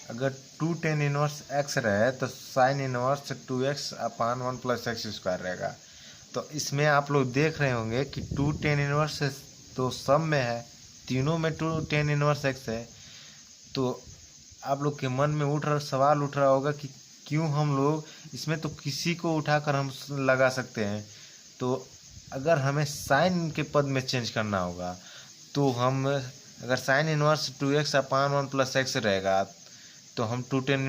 अगर 2 tan inverse x रहे तो साइन इनवर्स 2x अपान 1 प्लस एक्स स्क्वायर रहेगा। तो इसमें आप लोग देख रहे होंगे कि 2 tan इनवर्स तो सब में है, तीनों में 2 tan इनवर्स x है। तो आप लोग के मन में सवाल उठ रहा होगा कि क्यों हम लोग इसमें तो किसी को उठाकर हम लगा सकते हैं। तो अगर हमें साइन के पद में चेंज करना होगा तो हम अगर साइन इनवर्स 2x अपान 1 प्लस एक्स रहेगा तो हम 2 tan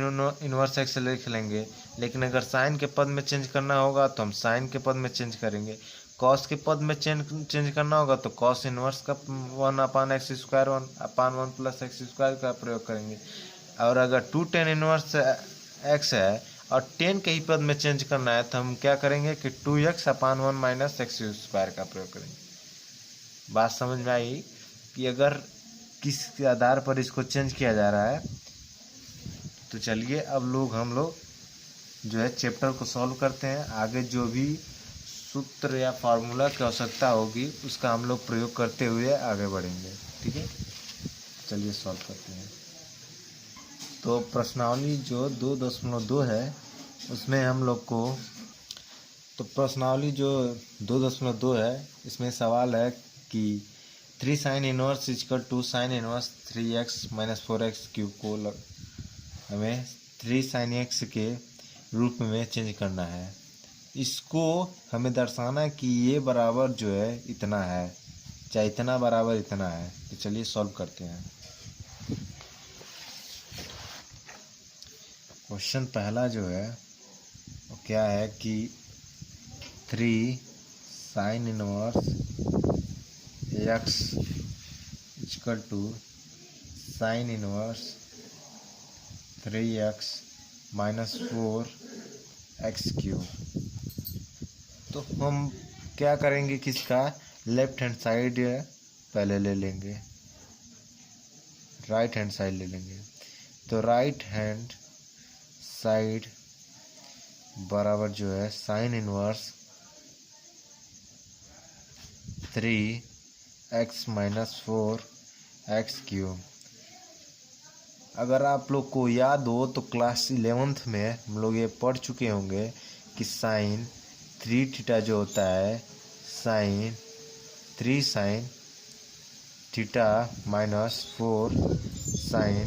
इनवर्स एक्स लिख लेंगे। लेकिन अगर साइन के पद में चेंज करना होगा तो हम साइन के पद में चेंज करेंगे। कॉस के पद में चेंज करना होगा तो कॉस इनवर्स का 1 अपान एक्स स्क्वायर 1 अपान 1 प्लस एक्स स्क्वायर का प्रयोग करेंगे। और अगर 2 tan इनवर्स एक्स है और 10 के ही पद में चेंज करना है तो हम क्या करेंगे कि 2x अपान 1 माइनस एक्स स्क्वायर का प्रयोग करेंगे। बात समझ में आई कि अगर किस आधार पर इसको चेंज किया जा रहा है। तो चलिए अब हम लोग जो है चैप्टर को सॉल्व करते हैं। आगे जो भी सूत्र या फार्मूला की आवश्यकता होगी उसका हम लोग प्रयोग करते हुए आगे बढ़ेंगे। ठीक है, चलिए सॉल्व करते हैं। तो प्रश्नावली जो 2.2 है उसमें हम लोग को प्रश्नावली जो 2.2 है इसमें सवाल है कि 3 sine inverse equal to sine inverse 3x minus 4x cube को हमें 3 साइन x के रूप में चेंज करना है। इसको हमें दर्शाना है कि ये बराबर जो है इतना है, चाहे इतना बराबर इतना है। तो चलिए सॉल्व करते हैं। क्वेश्चन पहला जो है वो क्या है कि 3 sine inverse x equal to sine inverse 3x minus 4x cube. तो हम क्या करेंगे कि इसका लेफ्ट हैंड साइड पहले ले लेंगे, राइट हैंड साइड ले लेंगे। तो राइट हैंड साइड बराबर जो है sign inverse 3x minus 4x cube. अगर आप लोग को याद हो तो क्लास 11th में हम लोग ये पढ़ चुके होंगे कि साइन 3 थीटा जो होता है sine 3 sine theta minus 4 sine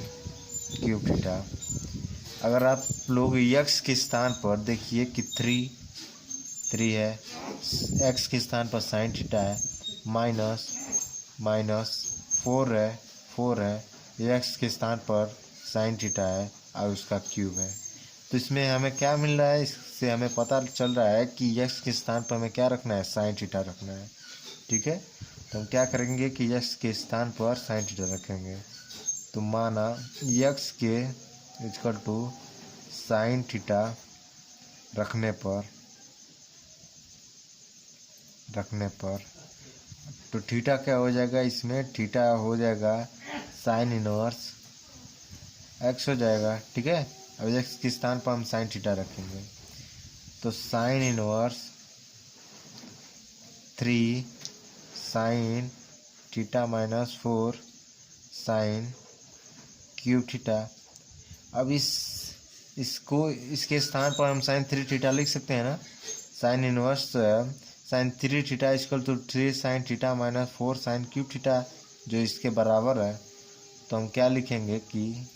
cube theta. अगर आप लोग x के स्थान पर देखिए कि 3 है, x के स्थान पर साइन थीटा है, माइनस 4 है, x के स्थान पर साइन थीटा है और उसका क्यूब है। तो इसमें हमें क्या मिल रहा है, इससे हमें पता चल रहा है कि x के स्थान पर हमें क्या रखना है, साइन थीटा रखना है। ठीक है, तो हम क्या करेंगे कि x के स्थान पर साइन थीटा रखेंगे। तो माना x के इक्वल टू साइन थीटा रखने पर तो थीटा क्या हो जाएगा, इसमें थीटा हो जाएगा साइन इनवर्स x हो जाएगा। ठीक है, अब x के स्थान पर हम साइन थीटा रखेंगे। तो sine inverse 3 sine theta minus 4 sine cube theta. अब इसके स्थान पर हम साइन 3 थीटा लिख सकते हैं ना। Sine inverse sine 3 theta equal to 3 sine theta minus 4 sine cube theta जो इसके बराबर है। तो हम क्या लिखेंगे कि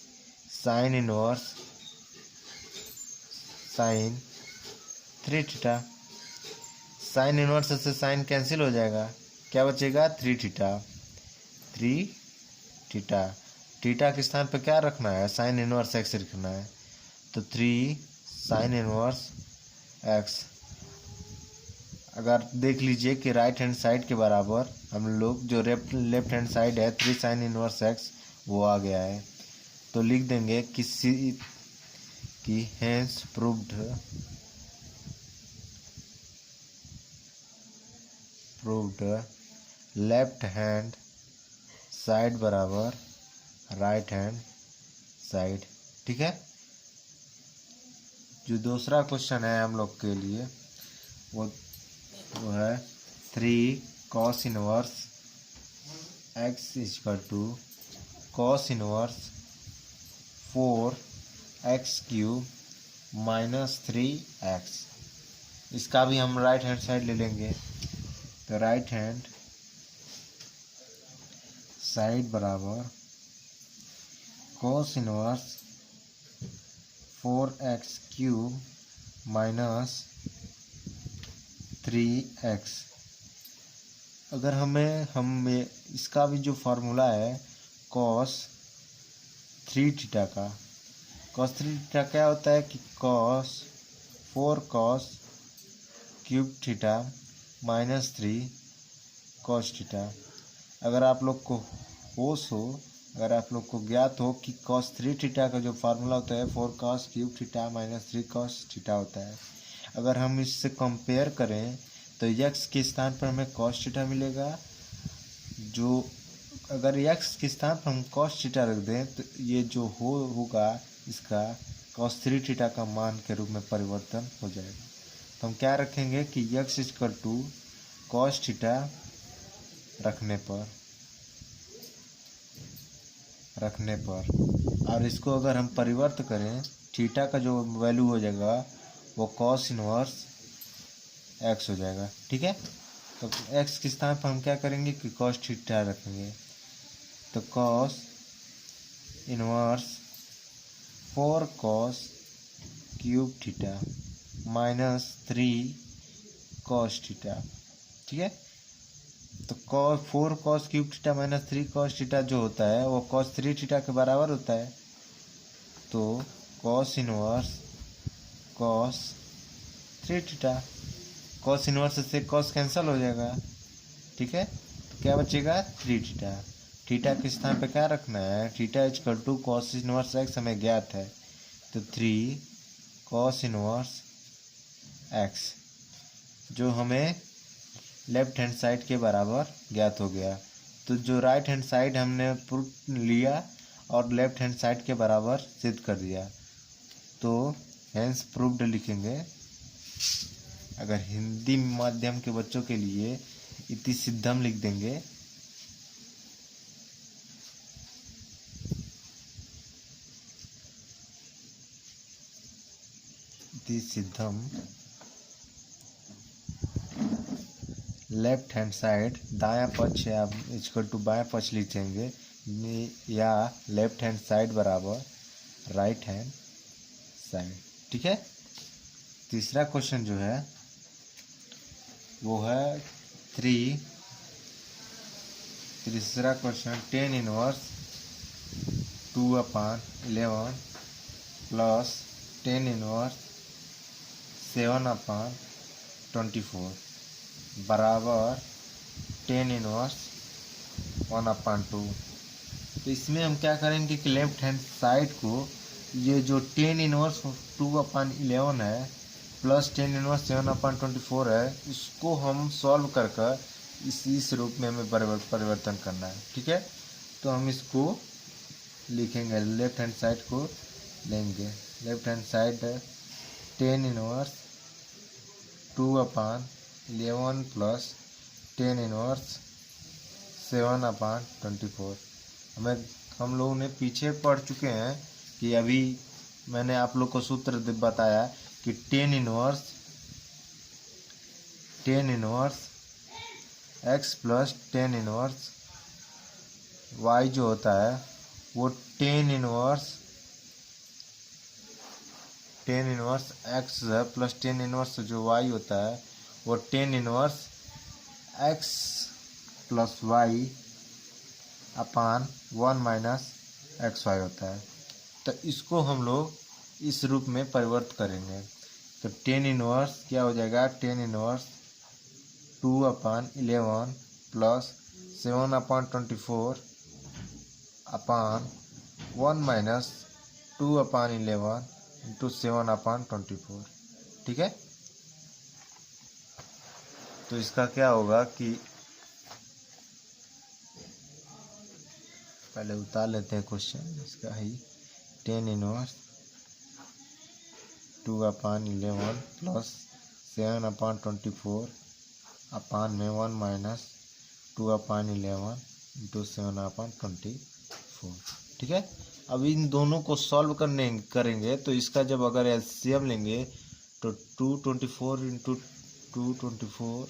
sine inverse sine 3 theta. Sine inverse से साइन कैंसिल हो जाएगा, क्या बचेगा 3 थीटा। थीटा के स्थान पर क्या रखना है, साइन इनवर्स एक्स रखना है। तो 3 साइन इनवर्स एक्स। अगर देख लीजिए कि राइट हैंड साइड के बराबर हम लोग जो लेफ्ट हैंड साइड है 3 साइन इनवर्स एक्स वो आ गया है। तो लिख देंगे कि hence proved left hand side बराबर राइट हैंड साइड। ठीक है, जो दूसरा क्वेश्चन है हम लोग के लिए वो है 3 cos inverse x equal to cos inverse 4x³ minus 3x। इसका भी हम राइट हैंड साइड ले लेंगे, तो राइट हैंड साइड बराबर cos inverse 4x³ minus 3x। अगर हमें इसका भी जो फार्मूला है cos 3θ का, cos 3θ क्या होता है कि cos 4cos³ माइनस 3cos θ। अगर आप लोग को अगर आप लोग को ज्ञात हो कि cos 3θ का जो फार्मूला होता है 4cos³ माइनस 3cos θ होता है। अगर हम इससे कंपेयर करें तो x के स्थान पर हमें cos θ मिलेगा। जो अगर x के स्थान पर हम cos θ रख दें तो ये जो होगा इसका cos 3θ का मान के रूप में परिवर्तन हो जाएगा। तो हम क्या रखेंगे कि x इक्वल टू cos θ रखने पर और इसको अगर हम परिवर्त करें थीटा का जो वैल्यू हो जाएगा वो cos इनवर्स x हो जाएगा। ठीक है, तो x के स्थान पर हम क्या करेंगे कि cos θ रखेंगे, तो cos inverse 4cos³ minus 3cos θ। ठीक है, तो cos 4cos³ माइनस 3cos θ जो होता है वो cos 3θ के बराबर होता है। तो cos inverse cos 3θ, cos inverse से cos कैंसिल हो जाएगा। ठीक है, तो क्या बचेगा 3θ। थीटा के स्थान पे क्या रखना है, theta equal to cos inverse x हमें ज्ञात है, तो 3cos इनवर्स x जो हमें लेफ्ट हैंड साइड के बराबर ज्ञात हो गया। तो जो राइट हैंड साइड हमने प्रूफ लिया और लेफ्ट हैंड साइड के बराबर सिद्ध कर दिया, तो हेंस प्रूव्ड लिखेंगे। अगर हिंदी माध्यम के बच्चों के लिए इति सिद्धम लिख देंगे। इति सिद्धम लेफ्ट हैंड साइड दायां पक्ष या इक्वल टू बायां पक्ष लिखेंगे, या लेफ्ट हैंड साइड बराबर राइट हैंड साइड। ठीक है, तीसरा क्वेश्चन जो है वो है तीसरा question tan inverse 2/11 plus tan inverse 7/24 बराबर tan इनवर्स 1/2। तो इसमें हम क्या करेंगे कि लेफ्ट हैंड साइड को ये जो tan इनवर्स 2/11 है प्लस tan इनवर्स 7/24 है, इसको हम सॉल्व कर इस रूप में हमें परिवर्तन करना है। ठीक है, तो हम इसको लिखेंगे, लेफ्ट हैंड साइड को लेंगे। Left hand side tan inverse 2/11 plus tan inverse 7/24। हम लोगों ने पीछे पढ़ चुके हैं कि अभी मैंने आप लोग को सूत्र बताया कि tan inverse x plus tan inverse y जो होता है वो tan इनवर्स x है प्लस tan इनवर्स जो y होता है वो tan inverse x plus y upon 1 minus XY होता है। तो इसको हम लोग इस रूप में परिवर्तित करेंगे, तो tan इनवर्स क्या हो जाएगा, tan इनवर्स 2/11 प्लस 7/24 अपान 1 माइनस 2/11 इंटू 7/24। ठीक है, तो इसका क्या होगा कि पहले उतार लेते हैं क्वेश्चन इसका ही, tan इनवर्स 2/11 प्लस 7/24 अपान में 1 माइनस 2/11 इंटू 7/24। ठीक है, अब इन दोनों को सॉल्व करेंगे तो इसका जब अगर एलसीएम लेंगे तो 224 इंटू 224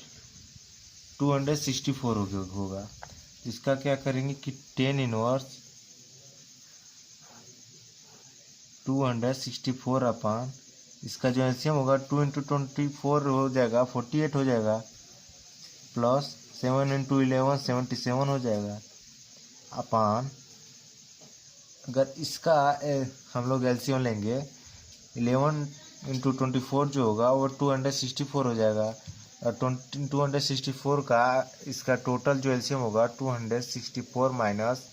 264 होगा। इसका क्या करेंगे कि 10 इनवर्स 264 अपान इसका जो एलसीएम होगा 2 इंटू 24 हो जाएगा 48 हो जाएगा, प्लस 7 इंटू 11 77 हो जाएगा, अपान अगर इसका हम लोग एलसीएम लेंगे 11 इंटू 24 जो होगा वो 264 हो जाएगा, और 264 का इसका टोटल जो एलसीएम होगा 264 माइनस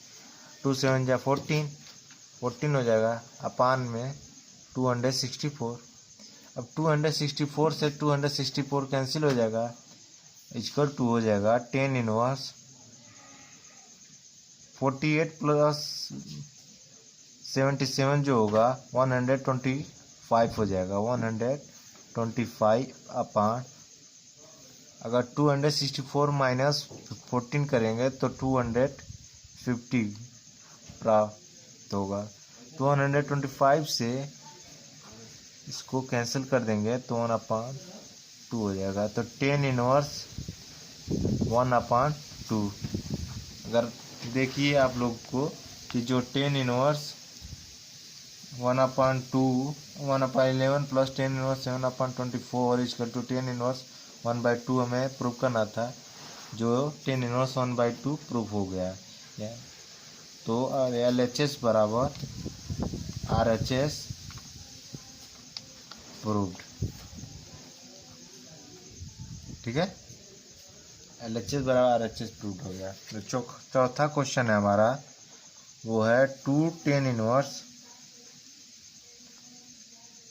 2 7 जा 14 हो जाएगा, अपान में 264। अब 264 से 264 कैंसिल हो जाएगा, इक्वल टू हो जाएगा 10 इनवर्स 48 प्लस 77 जो होगा 125 हो जाएगा, 125 अपान अगर 264 माइनस 14 करेंगे तो 250 प्राप्त होगा। 225 से इसको कैंसिल कर देंगे तो 1/2 हो जाएगा, तो 10 इनवर्स 1/2। अगर देखिए आप लोग को कि जो 10 inverse 1/2 1/11 plus 10 inverse 7/24 equal to 10 inverse 1/2 हमें प्रूव करना था, जो 10 इनवर्स 1/2 प्रूव हो गया है। तो LHS बराबर RHS प्रूव्ड, ठीक है। LHS बराबर RHS प्रूव्ड हो गया। तो चौथा क्वेश्चन है हमारा, वो है 2 10 inverse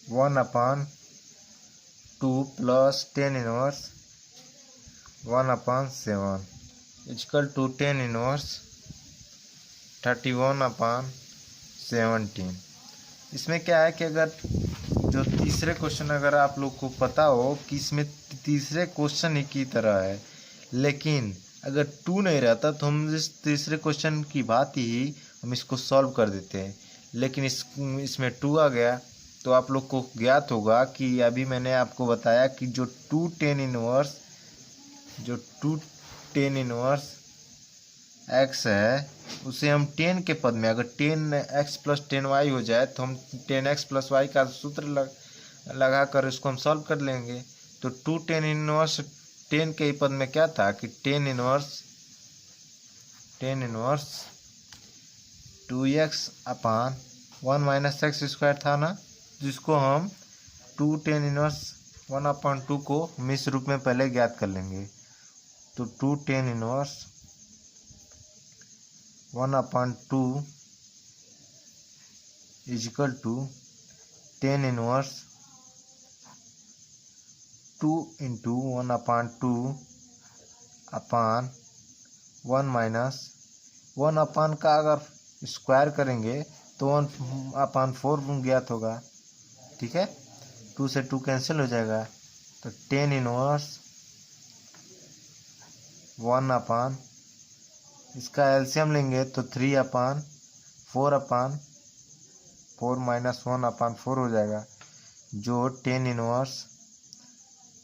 1/2 plus 10 inverse 1/7 equal to 10 inverse 31/17। इसमें क्या है कि अगर जो तीसरे क्वेश्चन अगर आप लोग को पता हो कि इसमें तीसरे क्वेश्चन ही की तरह है, लेकिन अगर 2 नहीं रहता तो हम इस तीसरे क्वेश्चन की बात ही हम इसको सॉल्व कर देते हैं, लेकिन इसमें 2 आ गया। तो आप लोग को ज्ञात होगा कि अभी मैंने आपको बताया कि जो 2 10 इनवर्स x है उसे हम 10 के पद में अगर 10x प्लस 10y हो जाए तो हम 10x प्लस y का सूत्र लगा कर इसको हम सॉल्व कर लेंगे। तो 2 10 इनवर्स 10 के पद में क्या था कि 10 इनवर्स 2x अपान 1 माइनस एक्स स्क्वायर था ना, जिसको हम 2 10 इनवर्स 1/2 को हम इस रूप में पहले ज्ञात कर लेंगे। तो 2 10 inverse 1/2 is equal to 10 inverse 2 into 1/2 upon 1 minus 1 का अगर स्क्वायर करेंगे तो 1/4 ज्ञात होगा, ठीक है। 2 से 2 कैंसिल हो जाएगा, तो 10 इनवर्स 1 इसका एलसीएम लेंगे तो 3/4 माइनस 1/4 हो जाएगा, जो 10 इनवर्स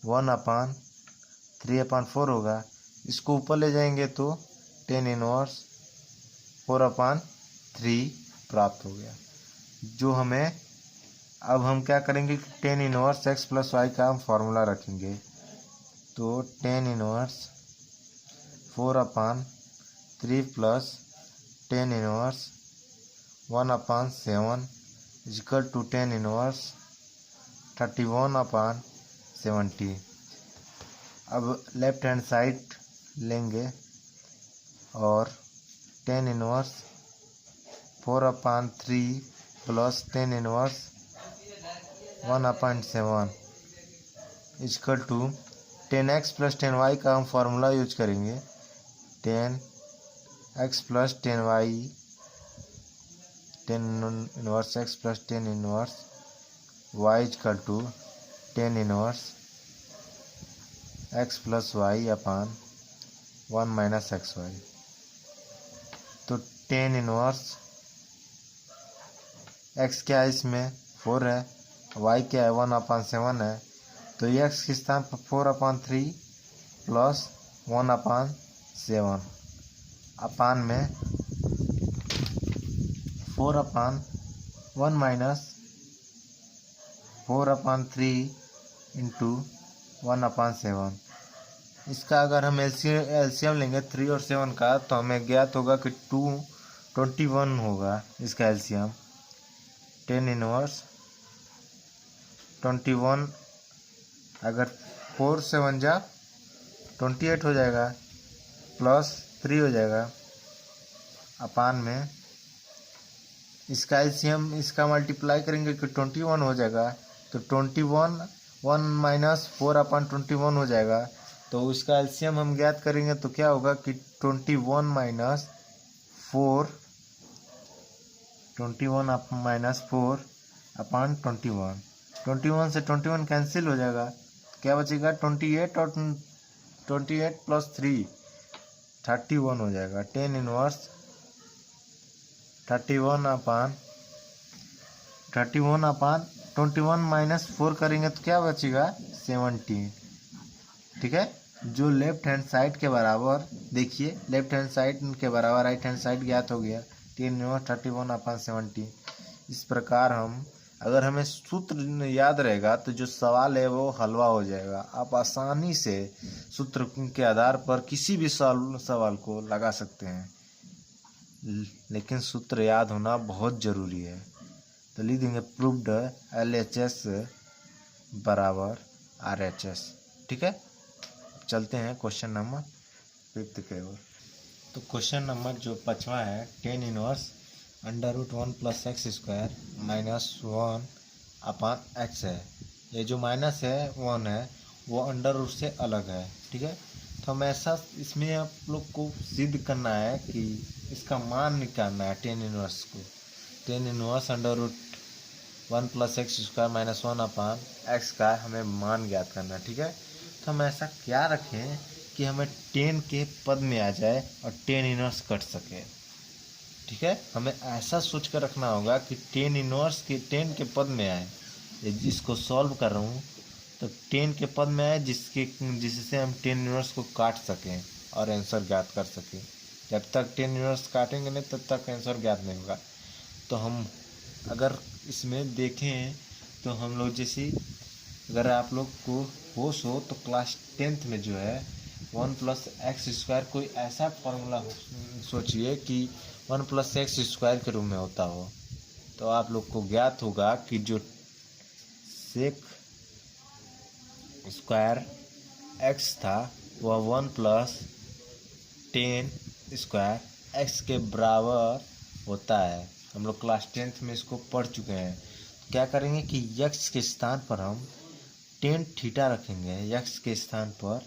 1/3/4 होगा। इसको ऊपर ले जाएंगे तो 10 इनवर्स 4/3 प्राप्त हो गया। जो हमें अब हम क्या करेंगे कि 10 इनवर्स x प्लस वाई का हम फॉर्मूला रखेंगे। तो 10 inverse 4/3 plus 10 inverse 1/7 equal to 10 inverse 31/70। अब लेफ्ट हैंड साइड लेंगे और 10 inverse 4/3 plus 10 inverse 1/7 equal to 10x plus 10y का हम फार्मूला यूज करेंगे। 10x plus 10y 10 inverse x plus 10 inverse y equal to 10 inverse x plus y upon 1 minus X Y. तो 10 inverse x क्या है इसमें 4 है, वाई क्या है 1/7 है, तो एक्स के स्थान पर 4/3 प्लस 1/7 अपान में 4/1 माइनस 4/3 इंटू 1/7। इसका अगर हम एलसीएम लेंगे 3 और 7 का, तो हमें ज्ञात होगा कि 21 होगा इसका एलसीएम। 10 इनवर्स 21, अगर 4 से 1 जा 28 हो जाएगा, प्लस 3 हो जाएगा अपान में इसका एलसीएम इसका मल्टीप्लाई करेंगे कि 21 हो जाएगा, तो 21 1 माइनस 4/21 हो जाएगा। तो उसका एलसीएम हम ज्ञात करेंगे तो क्या होगा कि 21 माइनस 4 21 से 21 कैंसिल हो जाएगा, क्या बचेगा 28 और 28 प्लस 3 31 हो जाएगा। 10 इनवर्स 31/21 माइनस 4 करेंगे तो क्या बचेगा 17। ठीक है, जो लेफ्ट हैंड साइड के बराबर, देखिए लेफ्ट हैंड साइड के बराबर राइट हैंड साइड ज्ञात हो गया 10 इनवर्स 31/17। इस प्रकार हम, अगर हमें सूत्र याद रहेगा तो जो सवाल है वो हलवा हो जाएगा। आप आसानी से सूत्र के आधार पर किसी भी सवाल को लगा सकते हैं, लेकिन सूत्र याद होना बहुत ज़रूरी है। तो लिख देंगे प्रूव्ड LHS बराबर RHS। ठीक है, चलते हैं क्वेश्चन नंबर 5 के ओर। तो क्वेश्चन नंबर जो 5वां है 10 inverse √1 plus X square minus 1/x है। ये जो माइनस है 1 है वो अंडर रूट से अलग है। ठीक है, तो हम ऐसा इसमें आप लोग को सिद्ध करना है कि इसका मान निकालना है 10 इनवर्स को। 10 inverse √1 plus X square minus 1/x का हमें मान ज्ञात करना है। ठीक है, तो हम ऐसा क्या रखें कि हमें 10 के पद में आ जाए और 10 इनवर्स कट सके। ठीक है, हमें ऐसा सोच कर रखना होगा कि 10 इनवर्स के 10 के पद में आए। जिसको सॉल्व कर रहा हूँ तो 10 के पद में आए जिससे हम 10 इनवर्स को काट सकें और आंसर ज्ञात कर सकें। जब तक 10 इनवर्स काटेंगे नहीं तब तक आंसर ज्ञात नहीं होगा। तो हम अगर इसमें देखें तो हम लोग जैसे, अगर आप लोग को होश हो तो क्लास 10th में जो है 1 प्लस एक्स स्क्वायर कोई ऐसा फॉर्मूला सोचिए कि 1 प्लस एक्स स्क्वायर के रूप में होता हो, तो आप लोग को ज्ञात होगा कि जो सेक स्क्वायर एक्स था वह 1 प्लस 10 स्क्वायर एक्स के बराबर होता है। हम लोग क्लास 10th में इसको पढ़ चुके हैं। क्या करेंगे कि यक्स के स्थान पर हम टेन थीटा रखेंगे। यक्स के स्थान पर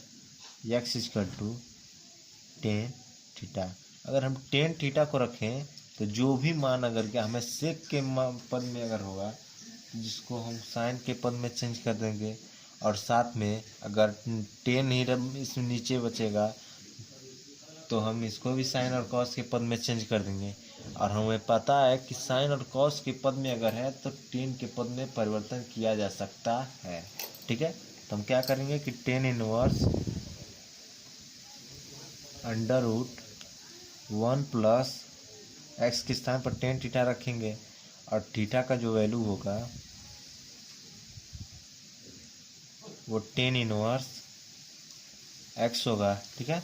यक्स इक्वल टू 10 थीटा। अगर हम 10 थीटा को रखें तो जो भी मान अगर क्या हमें सेक के पद में अगर होगा जिसको हम साइन के पद में चेंज कर देंगे, और साथ में अगर 10 ही इसमें नीचे बचेगा तो हम इसको भी साइन और कॉस के पद में चेंज कर देंगे। और हमें पता है कि साइन और कॉस के पद में अगर है तो 10 के पद में परिवर्तन किया जा सकता है। ठीक है, तो हम क्या करेंगे कि 10 इनवर्स √1 प्लस एक्स के स्थान पर 10 थीटा रखेंगे और थीटा का जो वैल्यू होगा वो 10 इनवर्स एक्स होगा। ठीक है,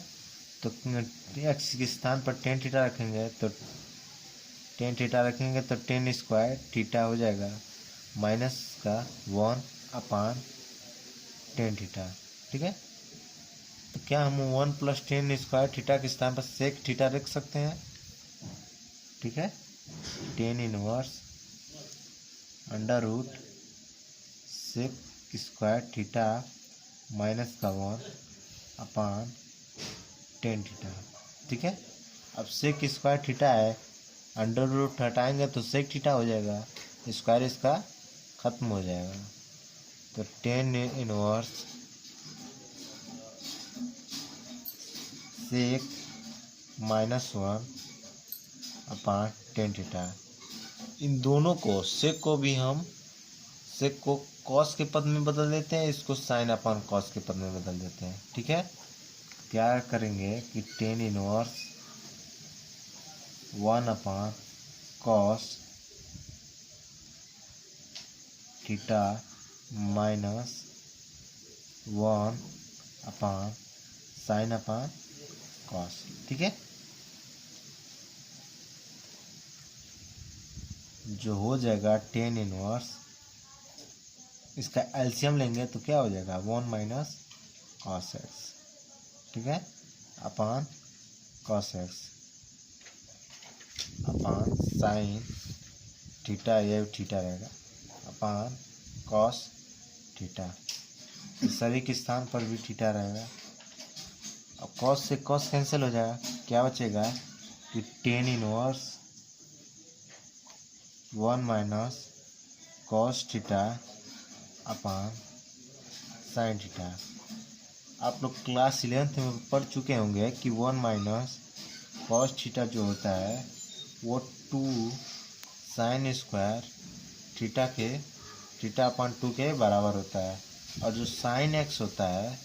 तो एक्स के स्थान पर 10 थीटा रखेंगे तो 10 स्क्वायर थीटा हो जाएगा माइनस का 1/10 थीटा। ठीक है, तो क्या हम 1 प्लस 10 स्क्वायर थीटा के स्थान पर सेक थीटा रख सकते हैं। ठीक है, 10 inverse sec square theta minus का 1/10 थीटा। ठीक है, अब सेक स्क्वायर थीटा है, अंडर रूट हटाएंगे तो सेक थीटा हो जाएगा, स्क्वायर इसका खत्म हो जाएगा। तो 10 इनवर्स सेक -1/10 थीटा। इन दोनों को सेक को भी हम सेक को कॉस के पद में बदल देते हैं, इसको साइन अपॉन कॉस के पद में बदल देते हैं। ठीक है, क्या करेंगे कि tan inverse 1 upon cos theta minus 1 upon sine upon cos. ठीक है, जो हो जाएगा टेन इनवर्स, इसका एलसीएम लेंगे तो क्या हो जाएगा 1 माइनस कॉस एक्स। ठीक है, upon cos x upon sine theta, ये थीटा रहेगा, अपॉन कॉस थीटा, सभी के स्थान पर भी थीटा रहेगा। अब कॉस से कॉस कैंसिल हो जाएगा, क्या बचेगा कि tan inverse 1 minus cos theta upon sine theta. आप लोग क्लास 11th में पढ़ चुके होंगे कि 1 माइनस कॉस थीटा जो होता है वो 2 साइन स्क्वायर थीटा अपॉन 2 के बराबर होता है, और जो साइन एक्स होता है,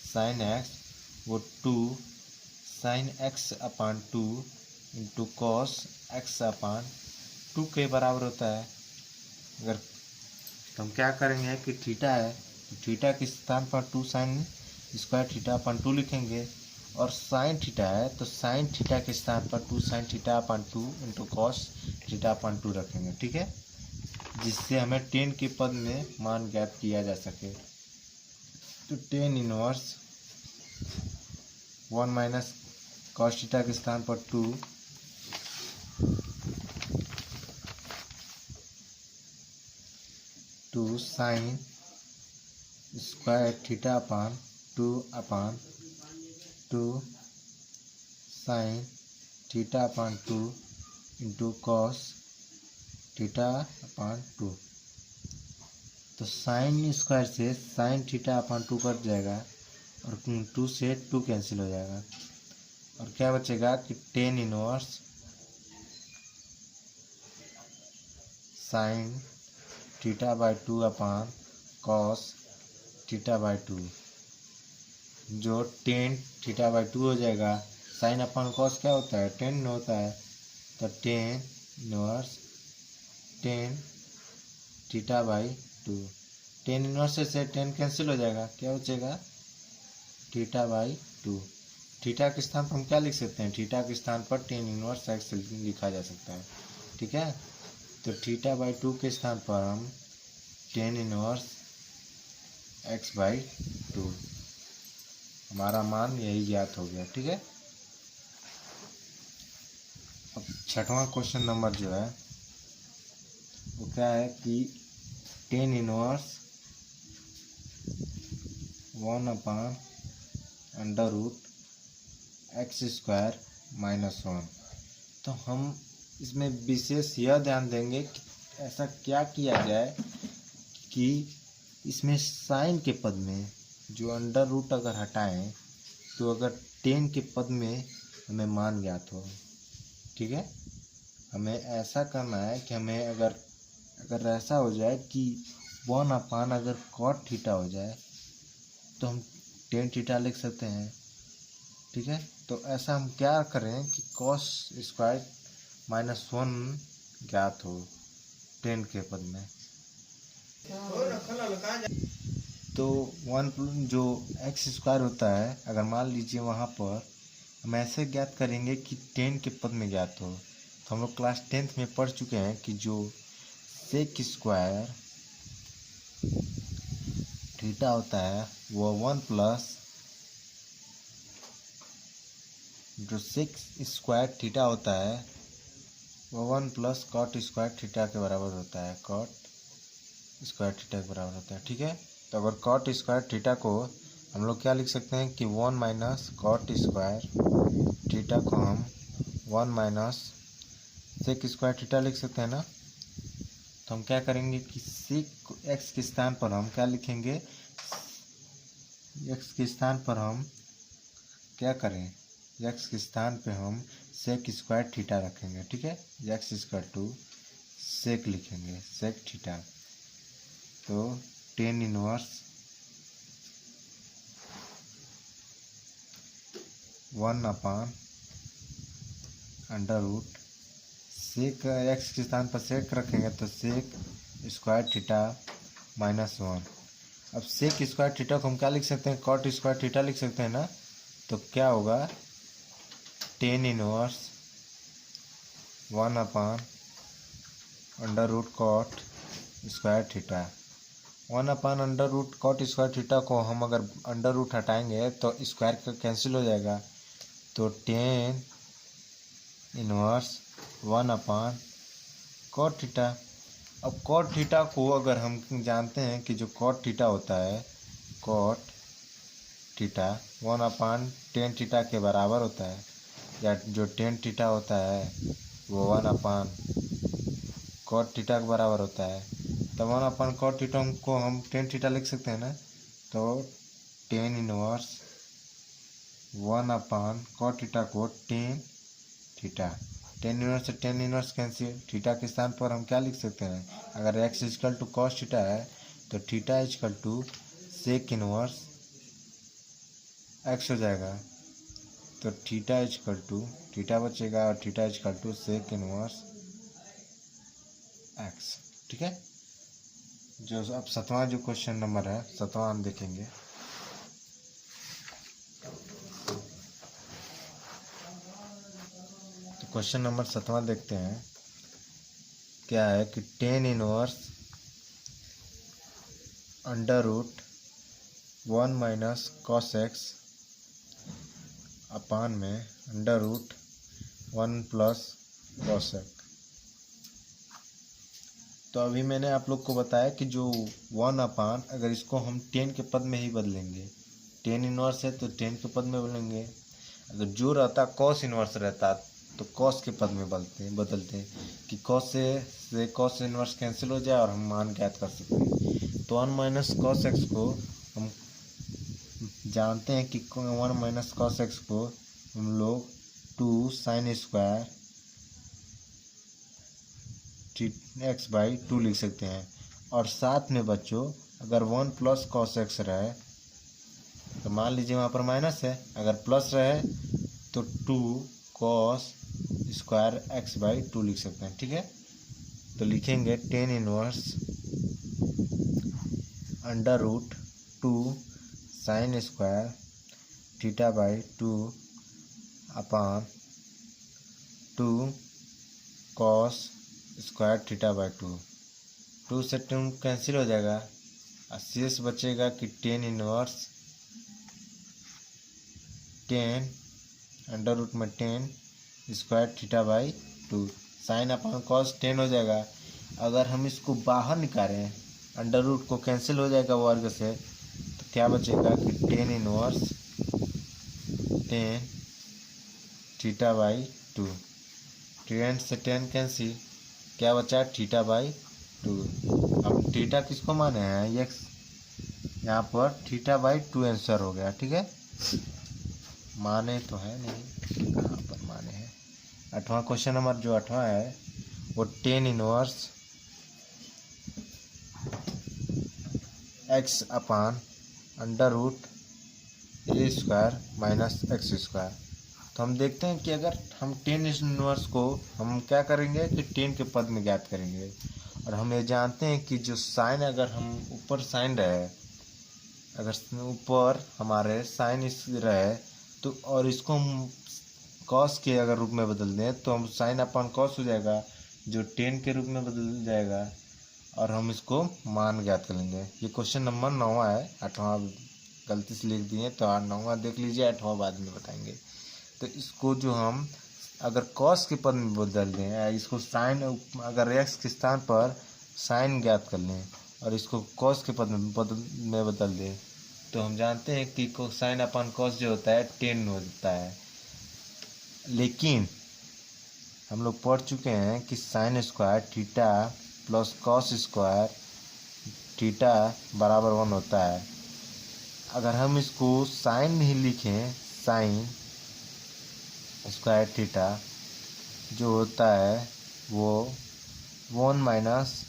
साइन एक्स वो 2 sine x upon 2 into cos x upon 2 के बराबर होता है। अगर तो हम क्या करेंगे कि थीटा है तो थीटा के स्थान पर 2 साइन स्क्वायर थीटा अपन 2 लिखेंगे, और साइन थीटा है तो साइन थीटा के स्थान पर 2 साइन थीटा अपन 2 इंटू कॉस थीटा अपन 2 रखेंगे। ठीक है, जिससे हमें टेन के पद में मान ज्ञात किया जा सके। तो tan inverse 1 minus cos theta के स्थान पर 2 साइन स्क्वायर थीटा अपान 2 अपान 2 साइन थीटा अपान 2 इंटू कॉस थीटा अपान 2। तो साइन स्क्वायर से साइन थीटा अपान 2 कट जाएगा और 2 से 2 कैंसिल हो जाएगा, और क्या बचेगा कि tan inverse sine theta by 2 upon cos theta by 2, जो टेन थीटा बाई 2 हो जाएगा। साइन अपान कॉस क्या होता है, टेन होता है, तो tan inverse tan theta by 2। Tan inverse से टेन कैंसिल हो जाएगा, क्या बचेगा थीटा बाई 2। थीटा के स्थान पर हम क्या लिख सकते हैं, थीटा के स्थान पर टेन इनवर्स एक्स लिखा जा सकता है। ठीक है, तो थीटा बाई 2 के स्थान पर हम टेन इनवर्स एक्स बाई 2, हमारा मान यही ज्ञात हो गया। ठीक है, अब छठवां क्वेश्चन नंबर जो है वो क्या है कि tan inverse 1 upon under root X square minus 1। तो हम इसमें विशेष यह ध्यान देंगे कि ऐसा क्या किया जाए कि इसमें साइन के पद में जो अंडर रूट अगर हटाएं तो अगर टेन के पद में हमें मान ज्ञात हो। ठीक है, हमें ऐसा करना है कि हमें अगर ऐसा हो जाए कि 1 अपान अगर कॉट थीटा हो जाए तो हम टेन थीटा लिख सकते हैं। ठीक है, तो ऐसा हम क्या करें कि कॉस स्क्वायर माइनस 1 ज्ञात हो टेन के पद में। तो 1 जो एक्स स्क्वायर होता है, अगर मान लीजिए वहाँ पर हम ऐसे ज्ञात करेंगे कि टेन के पद में ज्ञात हो, तो हम लोग क्लास 10th में पढ़ चुके हैं कि जो सेक स्क्वायर थीटा होता है वो 1 प्लस जो सेक स्क्वायर थीटा होता है वो 1 प्लस कॉट स्क्वायर थीटा के बराबर होता है, कॉट स्क्वायर थीटा के बराबर होता है। ठीक है, तो अगर कॉट स्क्वायर थीटा को हम लोग क्या लिख सकते हैं कि 1 माइनस कॉट स्क्वायर थीटा को हम 1 माइनस सेक स्क्वायर थीटा लिख सकते हैं ना। तो हम क्या करेंगे कि सेक एक्स के स्थान पर हम क्या लिखेंगे, एक्स के स्थान पर हम क्या करें, एक्स के स्थान पे हम सेक स्क्वायर थीटा रखेंगे। ठीक है, एक्स इक्वल टू सेक लिखेंगे, सेक थीटा। तो टेन इनवर्स 1/√, सेक एक्स के स्थान पर सेक रखेंगे तो सेक स्क्वायर थीटा -1। अब सेक स्क्वायर थीटा को हम क्या लिख सकते हैं, कॉट स्क्वायर थीटा लिख सकते हैं ना। तो क्या होगा, tan inverse 1/√, cot square theta. 1/√, cot square theta को हम अगर अंडर रूट हटाएंगे तो स्क्वायर का कैंसिल हो जाएगा। तो टेन इनवर्स 1/कॉट थीटा। अब कॉट थीटा को अगर हम जानते हैं कि जो कॉट थीटा होता है, कॉट थीटा 1/tan थीटा के बराबर होता है, या जो tan थीटा होता है वो 1/कॉट थीटा के बराबर होता है। तो 1/कॉट थीटा को हम tan थीटा लिख सकते हैं ना। तो टेन इनवर्स 1/कॉट थीटा को tan थीटा, टेन इनवर्स से टेन इनवर्स कैंसिल, थीटा के स्थान पर हम क्या लिख सकते हैं, अगर x equal to cos theta है तो theta equal to sec inverse x हो जाएगा। तो थीटा इक्वल टू, थीटा बचेगा और theta equal to sec inverse x। ठीक है। जो अब सातवां जो क्वेश्चन नंबर है, सातवां हम देखेंगे। तो क्वेश्चन नंबर सातवां देखते हैं। क्या है कि tan inverse under root 1 - cos x upon में अंडर रूट 1 + cos x। तो अभी मैंने आप लोग को बताया कि जो 1/, अगर इसको हम टेन के पद में ही बदलेंगे, टेन इनवर्स है तो टेन के पद में बदलेंगे। अगर जो रहता कॉस इनवर्स रहता तो कॉस के पद में बदलते हैं कि कॉस से कॉस इनवर्स कैंसिल हो जाए और हम मान ज्ञात कर सकते हैं। तो 1 - cos x को हम जानते हैं कि 1 - cos x को हम लोग 2 sin स्क्वायर x/2 लिख सकते हैं। और साथ में बच्चों अगर 1 + cos x रहे तो मान लीजिए वहाँ पर माइनस है, अगर प्लस रहे तो 2 cos स्क्वायर x/2 लिख सकते हैं। ठीक है। तो लिखेंगे tan inverse under root 2 sin square theta upon 2 cos square theta. 2 से 2 कैंसिल हो जाएगा और शेष बचेगा कि टेन इनवर्स 10 अंडर रूट में 10 स्क्वायर थीटा/2 साइन अपान कॉस 10 हो जाएगा। अगर हम इसको बाहर निकालें, अंडर रूट को कैंसिल हो जाएगा वर्ग से, तो क्या बचेगा कि टेन इनवर्स 10 थीटा/2। 10 से 10 कैंसिल, क्या बचा थीटा/2। अब थीटा किसको माने हैं, एक्स, यहाँ पर थीटा/2 आंसर हो गया। ठीक है। माने तो है नहीं, कहाँ पर माने हैं। आठवां क्वेश्चन नंबर जो आठवां है वो tan inverse x upon under root a² - x²। तो हम देखते हैं कि अगर हम टेन इनवर्स को हम क्या करेंगे कि टेन के पद में ज्ञात करेंगे। और हम ये जानते हैं कि जो साइन, अगर हम ऊपर साइन रहे, अगर ऊपर हमारे साइन इस रहे तो, और इसको हम कॉस के अगर रूप में बदल दें तो हम साइन अपान कॉस हो जाएगा, जो टेन के रूप में बदल जाएगा और हम इसको मान ज्ञात कर लेंगे। ये क्वेश्चन नंबर 9वां है। 8वां गलती से लिख दिए तो 9वां देख लीजिए, 8वां बाद में बताएंगे। तो इसको जो हम अगर कॉस के पद में बदल दें, इसको साइन, अगर एक्स के स्थान पर साइन ज्ञात कर लें और इसको कॉस के पद में बदल दें, तो हम जानते हैं कि साइन अपान कॉस जो होता है 10 होता है। लेकिन हम लोग पढ़ चुके हैं कि sign square theta plus cos square theta बराबर 1 होता है। अगर हम इसको साइन नहीं लिखें, साइन स्क्वायर थीटा जो होता है वो 1 माइनस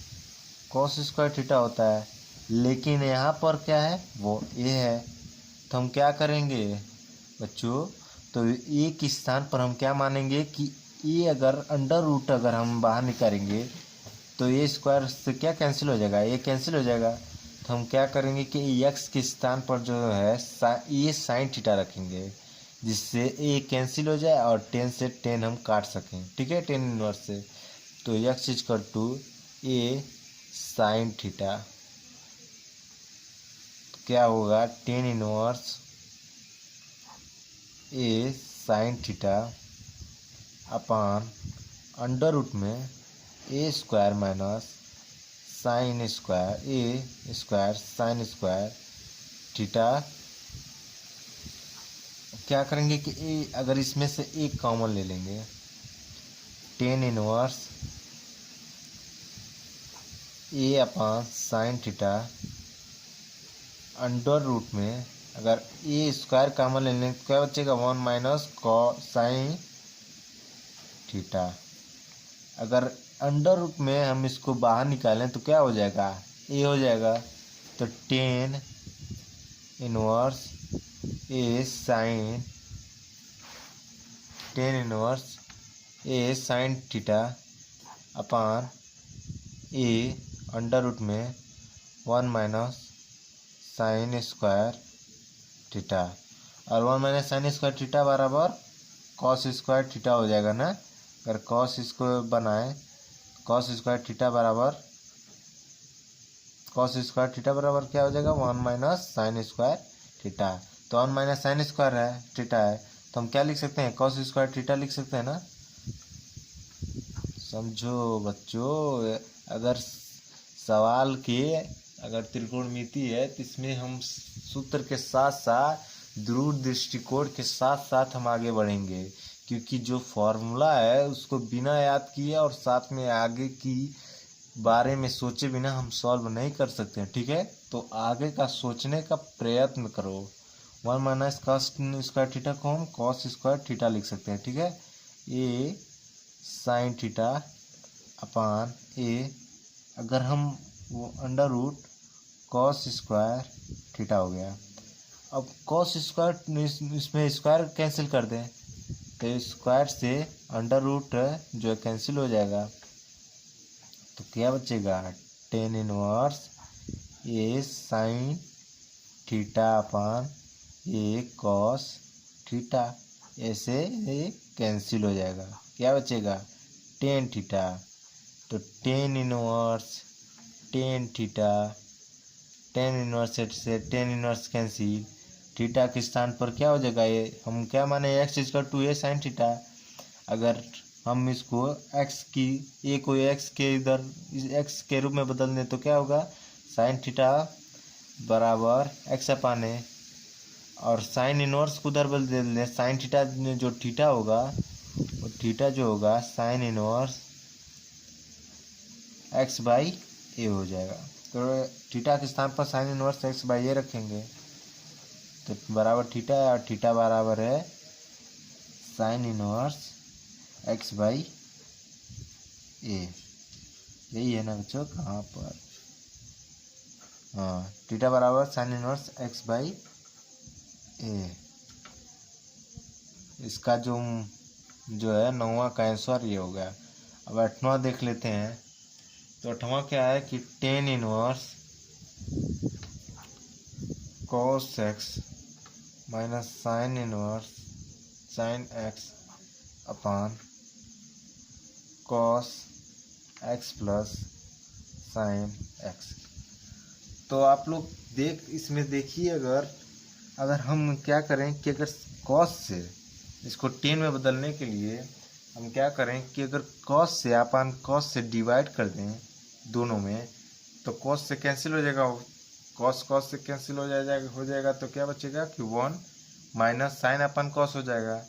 कॉस स्क्वायर थीटा होता है, लेकिन यहाँ पर क्या है, वो ए है। तो हम क्या करेंगे बच्चों, तो ए के स्थान पर हम क्या मानेंगे कि ए अगर अंडर रूट अगर हम बाहर निकालेंगे तो ए स्क्वायर से क्या कैंसिल हो जाएगा, ए कैंसिल हो जाएगा। तो हम क्या करेंगे कि एक्स के स्थान पर जो है ए साइन थीटा रखेंगे, जिससे ए कैंसिल हो जाए और 10 से 10 हम काट सकें, ठीक है, 10 इनवर्स से। तो x equal to A sine theta, क्या होगा 10 inverse a sine theta upon under root में a square minus sine square a square sine square theta. क्या करेंगे कि ए अगर इसमें से एक कॉमन ले लेंगे, 10 inverse a upon sine theta under root में अगर ए स्क्वायर कॉमन ले लेंगे तो क्या बचेगा 1 माइनस साइन थीटा। अगर अंडर रूट में हम इसको बाहर निकालें तो क्या हो जाएगा, ए हो जाएगा। तो 10 inverse a sign 10 inverse a sine theta upon A under root में 1 माइनस साइन स्क्वायर थीटा, और 1 माइनस साइन स्क्वायर थीटा बराबर कॉस स्क्वायर थीटा हो जाएगा ना। अगर कॉस इसको बनाए, कॉस स्क्वायर थीटा बराबर क्या हो जाएगा 1 माइनस साइन स्क्वायर थीटा। तो 1 माइनस साइन स्क्वायर है थीटा है, तो हम क्या लिख सकते हैं, कॉस स्क्वायर थीटा लिख सकते हैं ना। समझो बच्चों, अगर सवाल के अगर त्रिकोणमिति है तो इसमें हम सूत्र के साथ साथ दूर दृष्टिकोण के साथ साथ हम आगे बढ़ेंगे, क्योंकि जो फॉर्मूला है उसको बिना याद किए और साथ में आगे की बारे में सोचे बिना हम सॉल्व नहीं कर सकते हैं, ठीक है। तो आगे का सोचने का प्रयत्न करो। 1 माइनस कॉस स्क्वायर थीटा को हम कॉस स्क्वायर थीटा लिख सकते हैं, ठीक है। ए साइन थीटा अपान ए, अगर हम वो under root cos square theta हो गया। अब कॉस स्क्वायर इसमें स्क्वायर कैंसिल कर दें तो स्क्वायर से अंडर रूट जो है कैंसिल हो जाएगा, तो क्या बचेगा 10 inverse a sine theta upon A cos theta, ऐसे ये कैंसिल हो जाएगा, क्या बचेगा 10 थीटा। तो 10 इनवर्स 10 थीटा, 10 इनवर्स से 10 इनवर्स कैंसिल, थीटा के स्थान पर क्या हो जाएगा, ये हम क्या माने X equal to A sine theta. अगर हम इसको एक्स की ए को एक्स के इधर एक्स के रूप में बदल दें तो क्या होगा साइन थीटा बराबर एक्स अपान ए, और साइन इनवर्स को उधर बदल दें, साइन थीटा जो थीटा होगा वो थीटा जो होगा साइन इनवर्स एक्स बाई ए हो जाएगा। तो थीटा के स्थान पर साइन इनवर्स एक्स बाई ए रखेंगे तो बराबर थीटा है, और थीटा बराबर है साइन इनवर्स एक्स बाई ए। यही है ना बच्चों, कहाँ पर, हाँ, थीटा बराबर साइन इनवर्स एक्स बाई ए। इसका जो है 9वां का आंसर ये हो गया। अब 8वां देख लेते हैं। तो 8वां क्या है कि 10 inverse cos x minus sign inverse sine x अपान cos x plus sine x. तो आप लोग इसमें देखिए, अगर हम क्या करें कि अगर कॉस से इसको 10 में बदलने के लिए हम क्या करें कि अगर कॉस से अपन कॉस से डिवाइड कर दें दोनों में, तो कॉस से कैंसिल हो जाएगा, कॉस से कैंसिल हो जाएगा तो क्या बचेगा कि 1 माइनस साइन अपन कॉस हो जाएगा।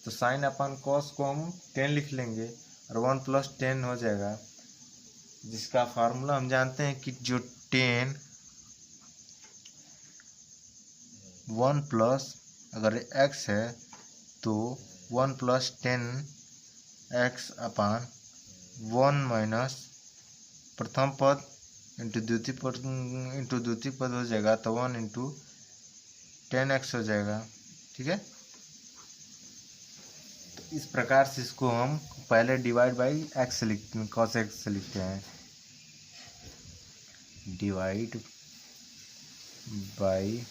तो साइन अपन कॉस को हम 10 लिख लेंगे और 1 प्लस 10 हो जाएगा, जिसका फार्मूला हम जानते हैं कि जो 10 1 प्लस अगर x है तो 1 प्लस 10 एक्स अपान 1 माइनस प्रथम पद इंटू द्वितीय पद हो जाएगा, तो 1 इंटू 10x हो जाएगा। ठीक है, तो इस प्रकार से इसको हम पहले डिवाइड बाई एक्स से लिखते हैं, कॉस एक्स से लिखते हैं, डिवाइड बाई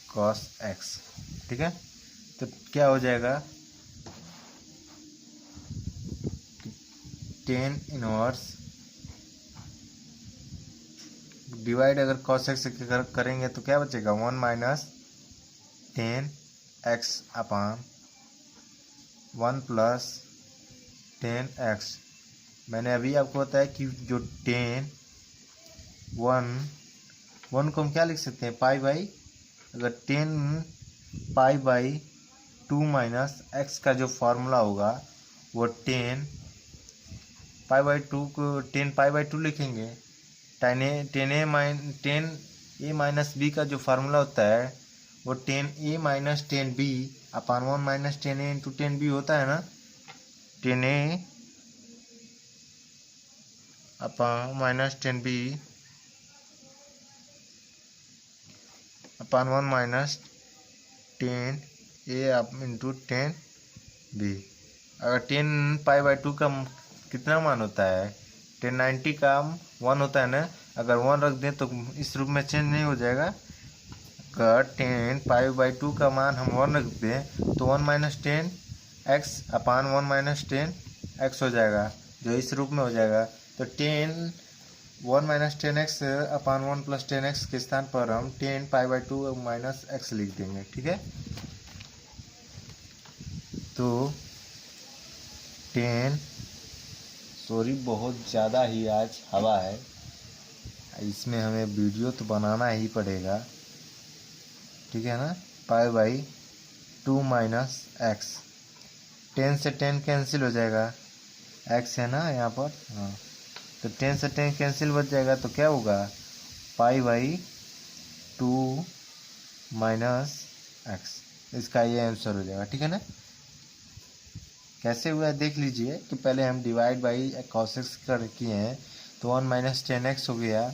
कॉस एक्स। ठीक है, तो क्या हो जाएगा, 10 इनवर्स डिवाइड अगर कॉस एक्स से करेंगे तो क्या बचेगा, 1 माइनस 10x अपान 1 प्लस 10x। मैंने अभी आपको बताया कि जो 1 को हम क्या लिख सकते हैं, पाई बाई, अगर 10 पाई बाई 2 माइनस एक्स का जो फॉर्मूला होगा वो 10 पाई बाई 2 को 10 पाई बाई 2 लिखेंगे। 10 ए माइनस बी का जो फार्मूला होता है वो 10 ए माइनस 10 बी अपान 1 माइनस 10 ए इंटू 10 बी होता है ना। 10 ए अपान माइनस 10 बी अपान 1 माइनस 10 ए इंटू 10 बी। अगर 10 पाई बाई 2 का कितना मान होता है, 1090 का 1 होता है ना, अगर 1 रख दें तो इस रूप में चेंज नहीं हो जाएगा। अगर 10 पाई बाई 2 का मान हम 1 रख दें तो 1 माइनस 10 एक्स अपान 1 माइनस 10 एक्स हो जाएगा, जो इस रूप में हो जाएगा। तो 1 माइनस 10 एक्स अपान 1 प्लस 10 एक्स के स्थान पर हम 10 पाई बाई 2 माइनस एक्स लिख देंगे। ठीक है, तो 10 सॉरी बहुत ज़्यादा ही आज हवा है, इसमें हमें वीडियो तो बनाना ही पड़ेगा। ठीक है ना, पाई बाई 2 माइनस एक्स, 10 से 10 कैंसिल हो जाएगा, एक्स है ना यहाँ पर, हाँ, तो 10 से 10 कैंसिल बच जाएगा, तो क्या होगा, पाई बाई 2 माइनस एक्स, इसका ये आंसर हो जाएगा। ठीक है ना, कैसे हुआ देख लीजिए कि पहले हम डिवाइड बाई कॉस एक्स कर किए हैं तो 1 माइनस 10x हो गया,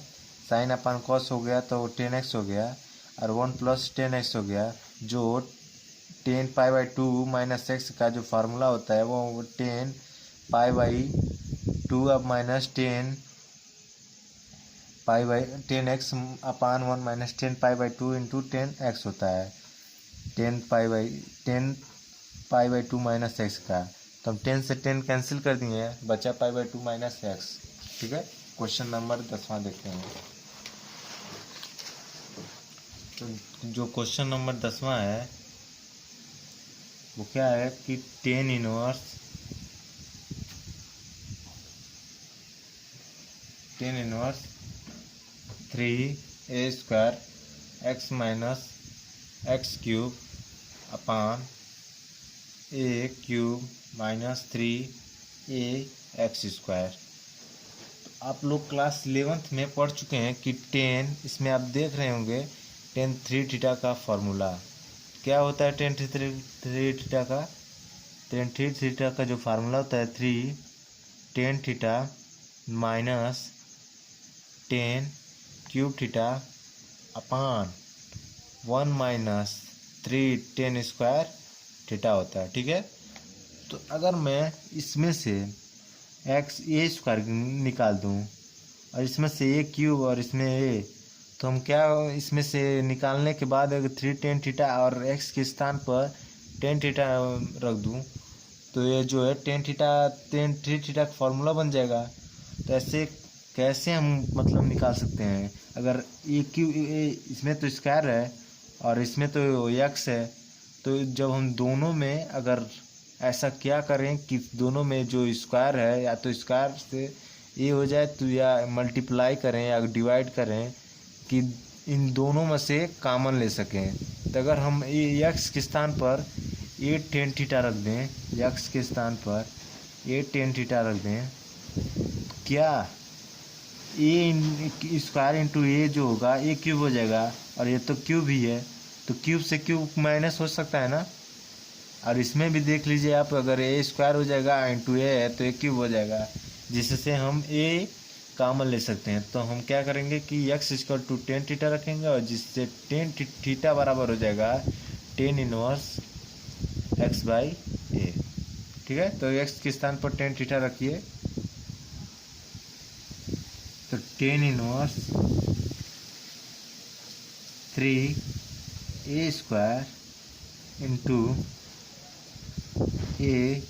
साइन अपान कॉस हो गया तो 10x हो गया, और 1 प्लस 10x हो गया, जो 10 पाई बाई 2 माइनस एक्स का जो फार्मूला होता है वो 10 पाई बाई 2 अब minus 10 pi by 10x upon 1 minus 10 pi by 2 into 10x होता है, 10 पाई बाई 2 माइनस एक्स का। तो हम 10 से 10 कैंसिल कर दिए, बचा पाई बाई 2 माइनस एक्स। ठीक है, क्वेश्चन नंबर 10वां देखते हैं। तो जो क्वेश्चन नंबर 10वां है वो क्या है कि 10 inverse 3a square x minus x cube upon a cube minus 3a x square. तो आप लोग क्लास 11th में पढ़ चुके हैं कि 10, इसमें आप देख रहे होंगे 10 3 थीटा का फॉर्मूला क्या होता है। 10 3 थीटा का 10 3 थीटा का जो फार्मूला होता है 3 10 theta minus 10 cube theta upon 1 minus 3 10 square theta होता है। ठीक है, तो अगर मैं इसमें से एक्स ए स्क्वायर निकाल दूं और इसमें से ए क्यूब और इसमें ए, तो हम क्या इसमें से निकालने के बाद अगर 3 10 थीटा और एक्स के स्थान पर 10 थीटा रख दूं तो ये जो है 10 थीटा 10 3 थीटा का फॉर्मूला बन जाएगा। तो ऐसे कैसे हम मतलब निकाल सकते हैं, अगर ए क्यू इसमें तो स्क्वायर है और इसमें तो एक्स है, तो जब हम दोनों में अगर ऐसा क्या करें कि दोनों में जो स्क्वायर है या तो स्क्वायर से ए हो जाए तो या मल्टीप्लाई करें या डिवाइड करें कि इन दोनों में से कॉमन ले सकें। तो अगर हम एक्स के स्थान पर 8 10 थीटा रख दें, एक्स के स्थान पर 8 10 थीटा रख दें, क्या ए स्क्वायर इंटू ए जो होगा ए क्यूब हो जाएगा, और ये तो क्यूब ही है तो क्यूब से क्यूब माइनस हो सकता है ना। और इसमें भी देख लीजिए आप, अगर ए स्क्वायर हो जाएगा इंटू ए है तो ए क्यूब हो जाएगा, जिससे हम ए कॉमन ले सकते हैं। तो हम क्या करेंगे कि x equal to tan theta रखेंगे और जिससे टेन थीटा बराबर हो जाएगा tan inverse x by A. ठीक है, तो x के स्थान पर टेन थीटा रखिए, तो tan inverse 3a² into a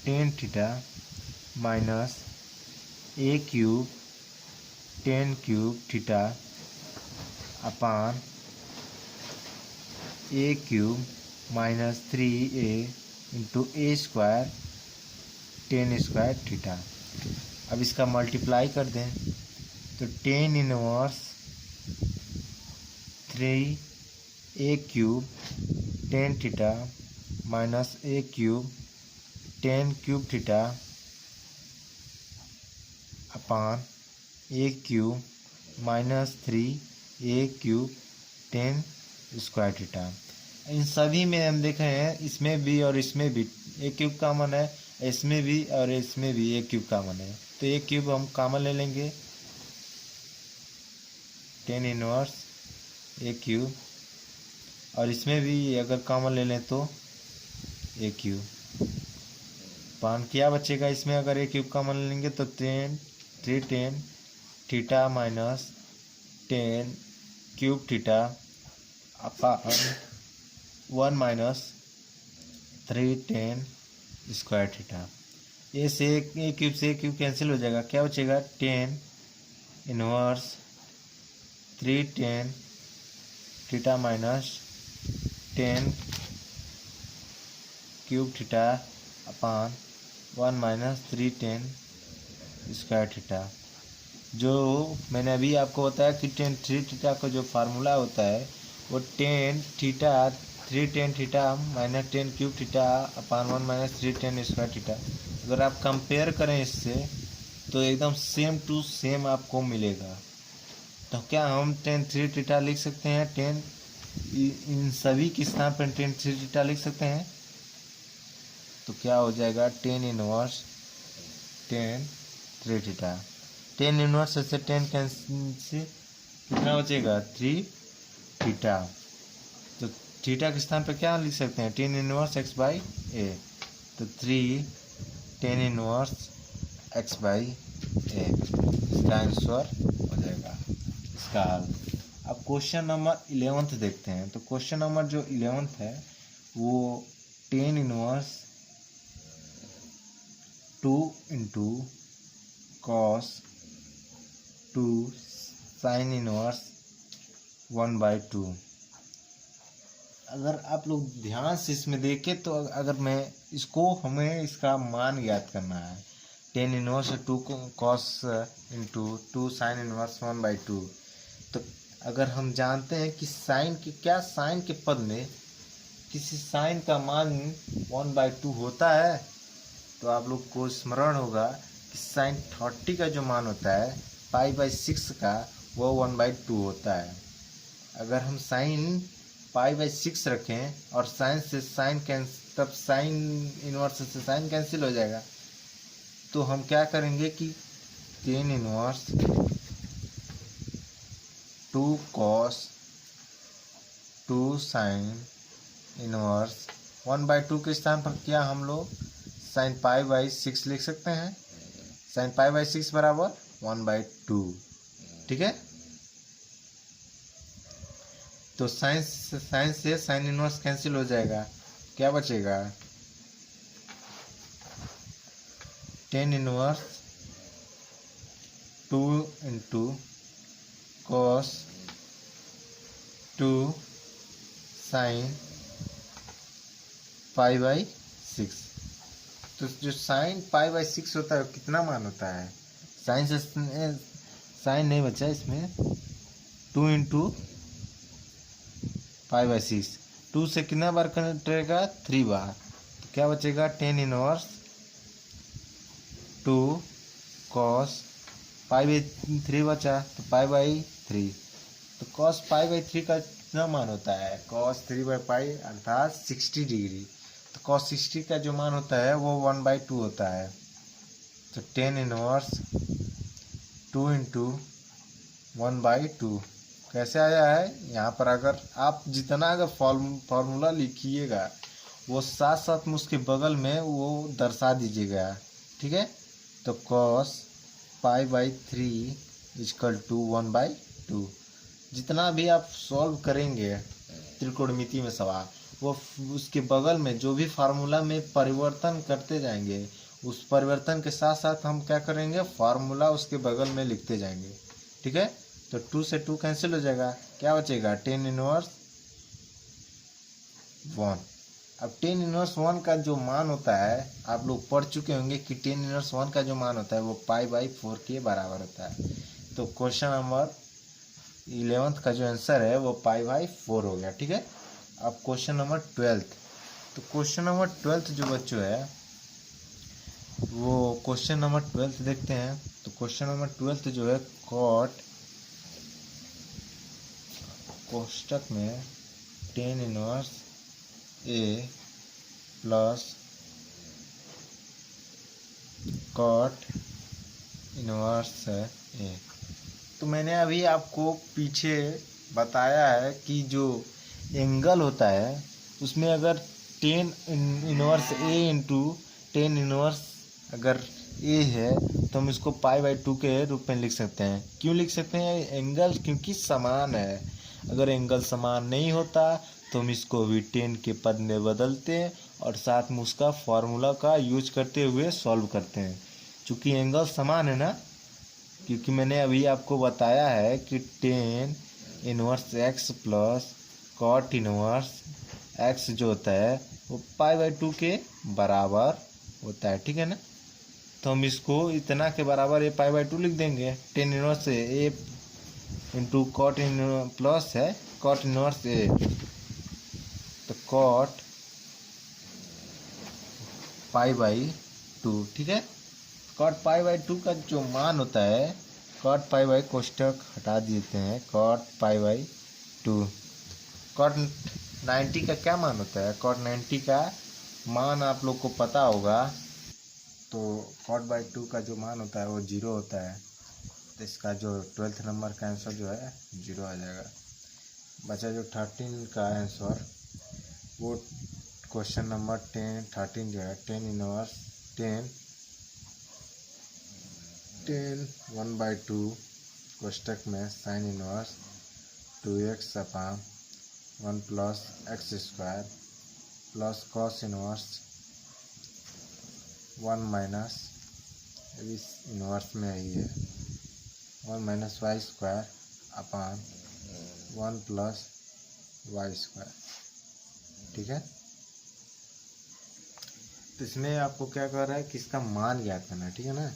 tan theta minus a³ tan cube theta upon a³ minus 3a into a² tan square theta. अब इसका मल्टीप्लाई कर दें तो tan inverse 3a³ tan theta minus a³ tan cube theta upon a³ minus 3a³ tan square theta. इन सभी में हम देख रहे हैं इसमें भी और इसमें भी a³ कॉमन है, इसमें भी और इसमें भी a³ कॉमन है, तो a³ हम कॉमन ले लेंगे, टेन इनवर्स a³, और इसमें भी अगर कॉमन ले लें तो a³ पान क्या बचेगा। इसमें अगर a³ कॉमन ले लेंगे तो tan theta minus tan cube theta upon 1 minus 3 tan square theta. A से a³ से a³ कैंसिल हो जाएगा, क्या बचेगा tan inverse 3 tan theta minus tan cube theta upon 1 minus 3 tan square theta. जो मैंने अभी आपको बताया कि टेन थ्री थीटा का जो फार्मूला होता है वो tan theta 3 tan theta minus tan cube theta upon 1 minus 3 tan square theta. अगर आप कंपेयर करें इससे तो एकदम सेम टू सेम आपको मिलेगा। तो क्या हम टेन थ्री थीटा लिख सकते हैं, टेन इन सभी के स्थान पर टेन थ्री थीटा लिख सकते हैं, तो क्या हो जाएगा tan inverse tan three theta. Tan inverse से टेन कैंसिल कितना बचेगा 3 थीटा। तो थीटा के स्थान पर क्या लिख सकते हैं टेन इनवर्स x बाई ए, तो 3 टेन इनवर्स x बाई ए इसका आंसर हो जाएगा इसका हल। अब क्वेश्चन नंबर 11 देखते हैं। तो क्वेश्चन नंबर जो 11 है वो tan inverse 2 into cos 2 sine inverse 1/2। अगर आप लोग ध्यान से इसमें देखें तो अगर मैं इसको हमें इसका मान ज्ञात करना है, ten inverse 2 cos into 2 sine inverse 1/2। तो अगर हम जानते हैं कि साइन के क्या साइन के पद में किसी साइन का मान 1/2 होता है, तो आप लोग को स्मरण होगा कि साइन 30 का जो मान होता है π/6 का वो 1/2 होता है। अगर हम साइन π/6 रखें और साइन से साइन तब साइन इनवर्स से साइन कैंसिल हो जाएगा, तो हम क्या करेंगे कि tan inverse 2 cos 2 sine inverse 1/2 के स्थान पर क्या हम लोग साइन π/6 लिख सकते हैं, साइन π/6 बराबर 1/2। ठीक है, तो साइन से साइन इनवर्स कैंसिल हो जाएगा, क्या बचेगा tan inverse 2 into cos 2 sine π/6। तो जो साइन π/6 होता है कितना मान होता है, साइन से साइन नहीं बचा इसमें, 2 इंटू π/6, 2 से कितना बार कटेगा 3 बार, तो क्या बचेगा टेन इनवर्स 2 कॉस π/3 बचा, तो π/3, तो कॉस π/3 का कितना मान होता है कॉस 3/π अर्थात 60 डिग्री। तो कॉस 60 का जो मान होता है वो 1/2 होता है। तो टेन इनवर्स 2 इंटू 1/2 कैसे आया है। यहाँ पर अगर आप जितना अगर फॉर्मूला लिखिएगा वो साथ साथ में उसके बगल में वो दर्शा दीजिएगा, ठीक है। तो cos π/3 इजकल टू 1/2। जितना भी आप सॉल्व करेंगे त्रिकोणमिति में सवाल, वो उसके बगल में जो भी फार्मूला में परिवर्तन करते जाएंगे, उस परिवर्तन के साथ साथ हम क्या करेंगे, फार्मूला उसके बगल में लिखते जाएंगे, ठीक है। तो 2 से 2 कैंसिल हो जाएगा, क्या बचेगा, टेन इनवर्स 1। अब टेन इनवर्स 1 का जो मान होता है, आप लोग पढ़ चुके होंगे कि टेन इनवर्स 1 का जो मान होता है वो π/4 के बराबर होता है। तो क्वेश्चन नंबर 11th का जो आंसर है वो π/4 हो गया, ठीक है। अब क्वेश्चन नंबर 12th। तो क्वेश्चन नंबर 12th जो बच्चों है वो क्वेश्चन नंबर 12th देखते हैं। तो क्वेश्चन नंबर 12th जो है कॉट कोष्टक में टेन इनवर्स ए प्लस कॉट इनवर्स ए। तो मैंने अभी आपको पीछे बताया है कि जो एंगल होता है उसमें अगर टेन इनवर्स ए इंटू टेन इनवर्स अगर ए है तो हम इसको π/2 के रूप में लिख सकते हैं। क्यों लिख सकते हैं, एंगल क्योंकि समान है। अगर एंगल समान नहीं होता तो हम इसको भी टेन के पद में बदलते हैं और साथ में उसका फॉर्मूला का यूज करते हुए सॉल्व करते हैं। चूँकि एंगल समान है ना, क्योंकि मैंने अभी आपको बताया है कि tan inverse x plus cot inverse X जो होता है वो π/2 के बराबर होता है, ठीक है ना। तो हम इसको इतना के बराबर ए π/2 लिख देंगे। Tan inverse A into caught in plus है कॉट इनवर्स ए, तो कॉट π/2, ठीक है। कॉट π/2 का जो मान होता है, कॉट π/ कोष्टक हटा देते हैं, कॉट π/2। कॉट 90 का क्या मान होता है, कॉट 90 का मान आप लोग को पता होगा। तो cot/2 का जो मान होता है वो 0 होता है। तो इसका जो 12th नंबर का आंसर जो है 0 आ जाएगा। बचा जो 13 का आंसर वो क्वेश्चन नंबर 13 जो है टेन इनवर्स 1/2 कोष्टक में sine inverse 2x/1 plus X square plus cos inverse 1 minus इस इनवर्स में ही है 1 minus Y square upon 1 plus Y square, ठीक है। तो इसमें आपको क्या कर रहा है कि इसका मान ज्ञात करना है, ठीक है ना।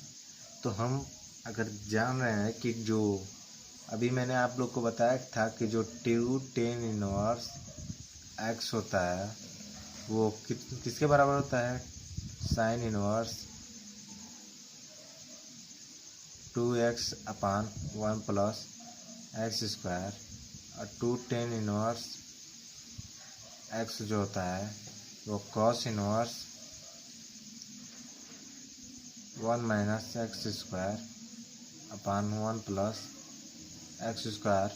तो हम अगर जान रहे हैं कि जो अभी मैंने आप लोग को बताया था कि जो टेन इनवर्स एक्स होता है वो किसके बराबर होता है, sign inverse 2x/1 plus X square और 2 टेन इनवर्स एक्स जो होता है वो cos inverse 1 minus x square upon 1 plus X square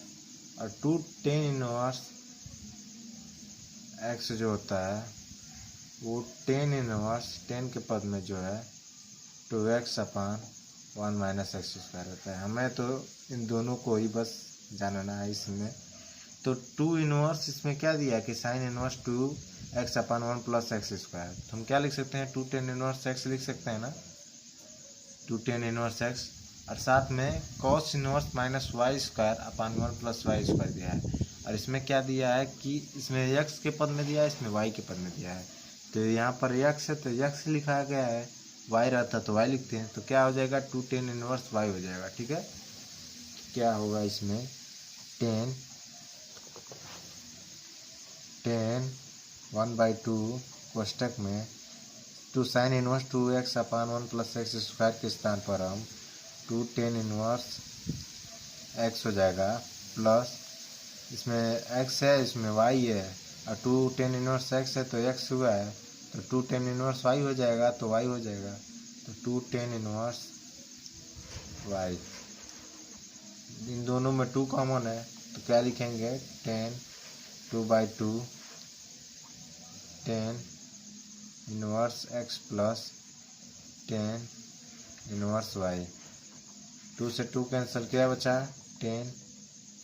और 2 टेन इनवर्स एक्स जो होता है वो टेन इनवर्स 10 के पद में जो है 2x/1 माइनस एक्स स्क्वायर होता है। हमें तो इन दोनों को ही बस जानना है इसमें। तो 2 इनवर्स इसमें क्या दिया कि sine inverse 2x/1 plus X square. तो हम क्या लिख सकते हैं, 2 टेन इनवर्स एक्स लिख सकते हैं ना, 2 टेन इनवर्स एक्स और साथ में cos inverse minus Y square upon 1 plus Y square दिया है। और इसमें क्या दिया है कि इसमें एक्स के पद में दिया है, इसमें वाई के पद में दिया है। तो यहाँ पर एक्स है तो एक्स लिखा गया है, वाई रहता तो वाई लिखते हैं। तो क्या हो जाएगा, 2 टेन इनवर्स वाई हो जाएगा, ठीक है। क्या होगा इसमें, टेन 1/2 कोष्टक में 2 sign inverse 2x/1 plus X square के स्थान पर हम 2 टेन इनवर्स एक्स हो जाएगा प्लस इसमें एक्स है इसमें वाई है और 2 टेन इनवर्स एक्स है तो एक्स हुआ है तो 2 टेन इनवर्स वाई हो जाएगा तो वाई हो जाएगा। तो 2 टेन इनवर्स वाई, इन दोनों में 2 कॉमन है तो क्या लिखेंगे 10 2/2 10 inverse x plus 10 inverse Y. 2 से 2 कैंसिल, क्या बचा 10।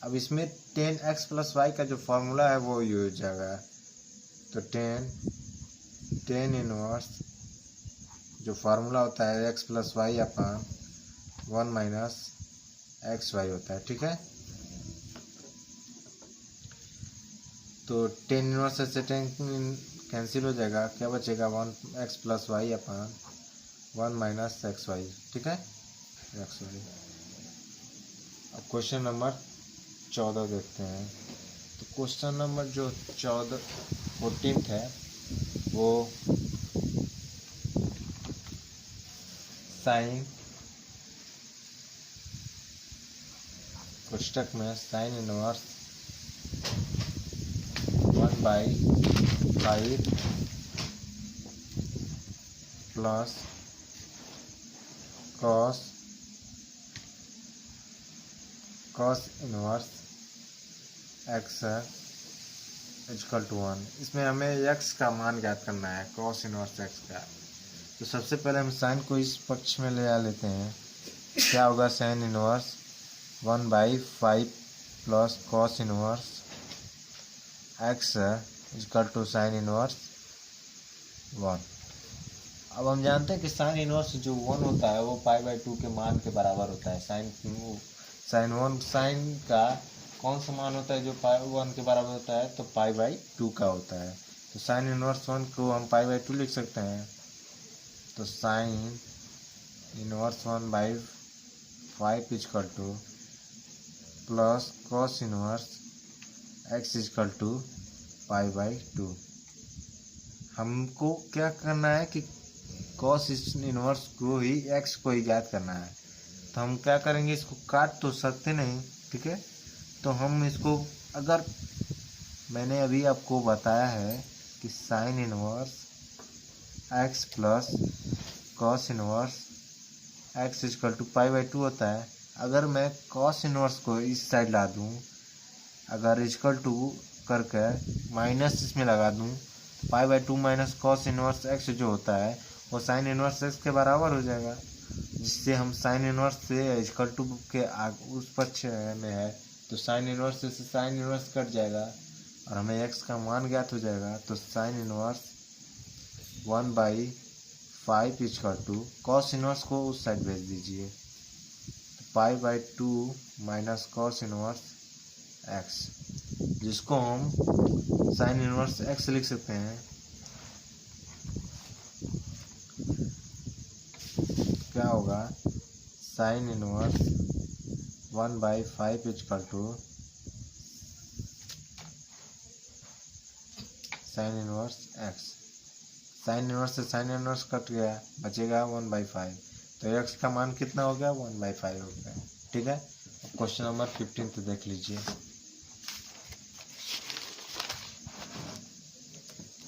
अब इसमें 10x प्लस वाई का जो फॉर्मूला है वो यूज हो जाएगा, तो 10 इनवर्स जो फार्मूला होता है x प्लस वाई अपान 1 माइनस एक्स वाई होता है, ठीक है। तो 10 इनवर्स से 10 कैंसिल हो जाएगा, क्या बचेगा 1x प्लस वाई अपान 1 माइनस एक्स वाई, ठीक है एक्स वाई। अब क्वेश्चन नंबर 14 देखते हैं। तो क्वेश्चन नंबर जो 14 है वो साइन, कोष्टक में sine inverse 1/5 plus cos inverse x equal to 1। इसमें हमें x का मान ज्ञात करना है, कॉस इनवर्स x का। तो सबसे पहले हम साइन को इस पक्ष में ले आ लेते हैं, क्या होगा sine inverse 1/5 plus cos inverse x equal to sine inverse 1। अब हम जानते हैं कि साइन इनवर्स जो 1 होता है वो π/2 के मान के बराबर होता है। साइन का कौन सा मान होता है जो π/1 के बराबर होता है, तो π/2 का होता है। तो साइन इनवर्स 1 को हम π/2 लिख सकते हैं, तो sine inverse 1/5 equal to plus cos inverse x equal to π/2। हमको क्या करना है कि कॉस इनवर्स को ही एक्स को ही ज्ञात करना है। तो हम क्या करेंगे, इसको काट तो सकते नहीं, ठीक है। तो हम इसको, अगर मैंने अभी आपको बताया है कि sine inverse x plus cos inverse x equal to π/2 होता है। अगर मैं कॉस इनवर्स को इस साइड ला दूँ, अगर इक्वल टू करके माइनस इसमें लगा दूँ, π/2 माइनस कॉस इनवर्स एक्स जो होता है वो साइन इनवर्स एक्स के बराबर हो जाएगा, जिससे हम साइन इनवर्स से इक्वल टू के उस पक्ष में है तो साइन इनवर्स से साइन इनवर्स कट जाएगा और हमें एक्स का मान ज्ञात हो जाएगा। तो sine inverse 1/5 equal to cos inverse को उस साइड भेज दीजिए, π/2 माइनस कॉस इनवर्स एक्स, जिसको हम साइन इनवर्स एक्स लिख सकते हैं। क्या होगा sine inverse 1/5 equal to sine inverse X. Sine inverse से साइन इनवर्स कट गया, बचेगा 1/5, तो एक्स का मान कितना हो गया 1/5 हो गया, ठीक है। अब क्वेश्चन नंबर 15 तो देख लीजिए।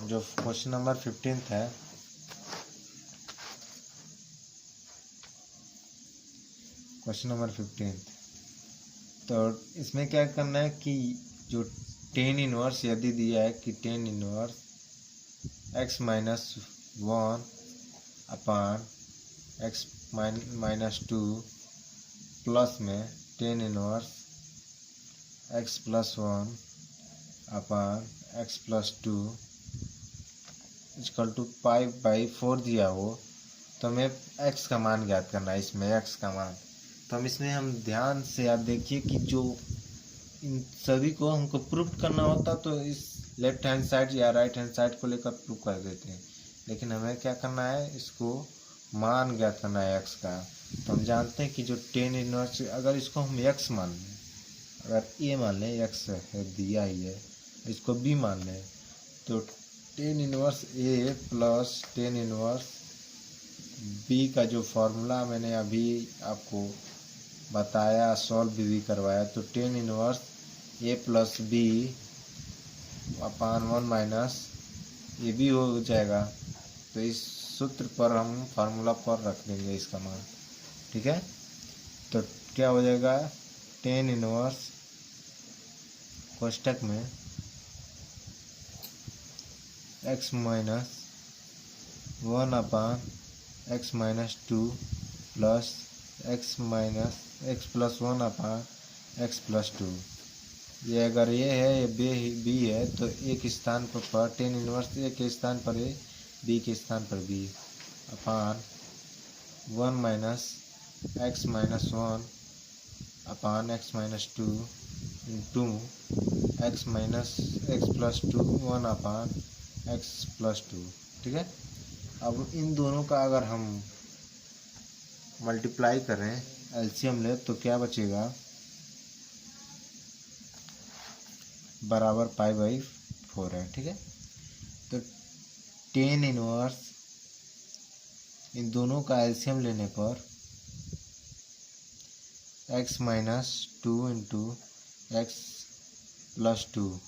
जो क्वेश्चन नंबर 15 है, क्वेश्चन नंबर 15, तो इसमें क्या करना है कि जो टेन इनवर्स यदि दिया है कि टेन इनवर्स x माइनस 1 अपान x माइनस 2 प्लस में टेन इनवर्स x प्लस 1 अपान x प्लस 2 इक्वल टू π/4 दिया हो, तो हमें x का मान ज्ञात करना है। इसमें x का मान, तो हम ध्यान से आप देखिए कि जो इन सभी को हमको प्रूफ करना होता तो इस लेफ्ट हैंड साइड या राइट हैंड साइड को लेकर प्रूफ कर देते हैं, लेकिन हमें क्या करना है, इसको मान ज्ञात करना है x का। तो हम जानते हैं कि जो टेन इनवर्स, अगर इसको हम x मान लें, अगर a मान लें, x है दिया ही है, इसको b मान लें, तो tan inverse a plus tan inverse b का जो फॉर्मूला मैंने अभी आपको बताया, सॉल्व भी करवाया, तो tan inverse a plus b अपान 1 माइनस ए भी हो जाएगा। तो इस सूत्र पर हम फार्मूला पर रख देंगे इसका मान, ठीक है। तो क्या हो जाएगा, टेन इनवर्स कोष्टक में x minus 1/x-2 plus x plus 1/x+2। ये अगर ये है ये बी है तो एक स्थान पर टेन इनवर्स ए के स्थान पर ए, बी के स्थान पर बी अपान 1-x-1/x-2 इंटू x-x+2 1/x+2, ठीक है। अब इन दोनों का अगर हम मल्टीप्लाई करें, एलसीएम ले, तो क्या बचेगा, बराबर π/4 है, ठीक है। तो टेन इनवर्स इन दोनों का एलसीएम लेने पर x-2 इंटू x+2,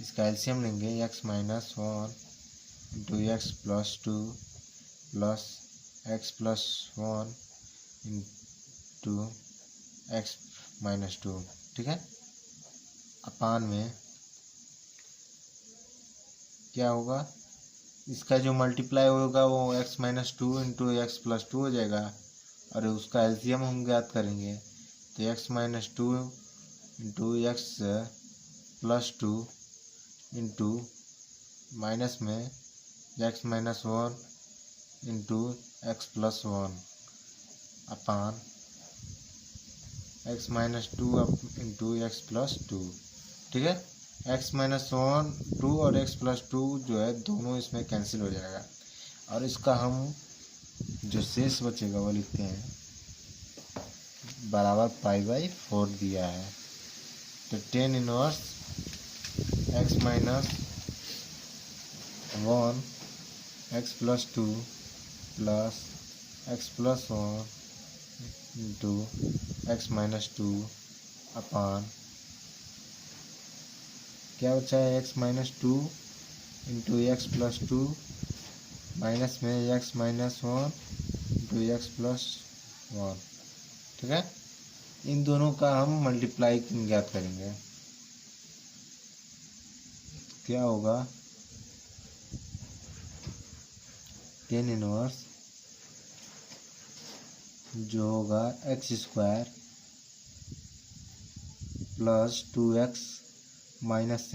इसका एलसीएम लेंगे x-1 into x+2 plus x+1 into x-2, ठीक है। अपान में क्या होगा, इसका जो मल्टीप्लाई होगा वो x-2 इंटू x+2 हो जाएगा और उसका एलसीएम हम ज्ञात करेंगे। तो x-2 into x+2 into minus में x-1 इंटू x+1 अपान x-2 इंटू x+2, ठीक है। x-1 और x+2 जो है दोनों इसमें कैंसिल हो जाएगा और इसका हम जो शेष बचेगा वो लिखते हैं बराबर π/4 दिया है। तो tan inverse x-1 x+2 plus x+1 into x-2 अपान क्या बचा है, x-2 इंटू x+2 माइनस में x-1 इंटू x+1, ठीक है। इन दोनों का हम मल्टीप्लाई ज्ञात करेंगे, क्या होगा, टेन इनवर्स जो होगा x² plus 2x minus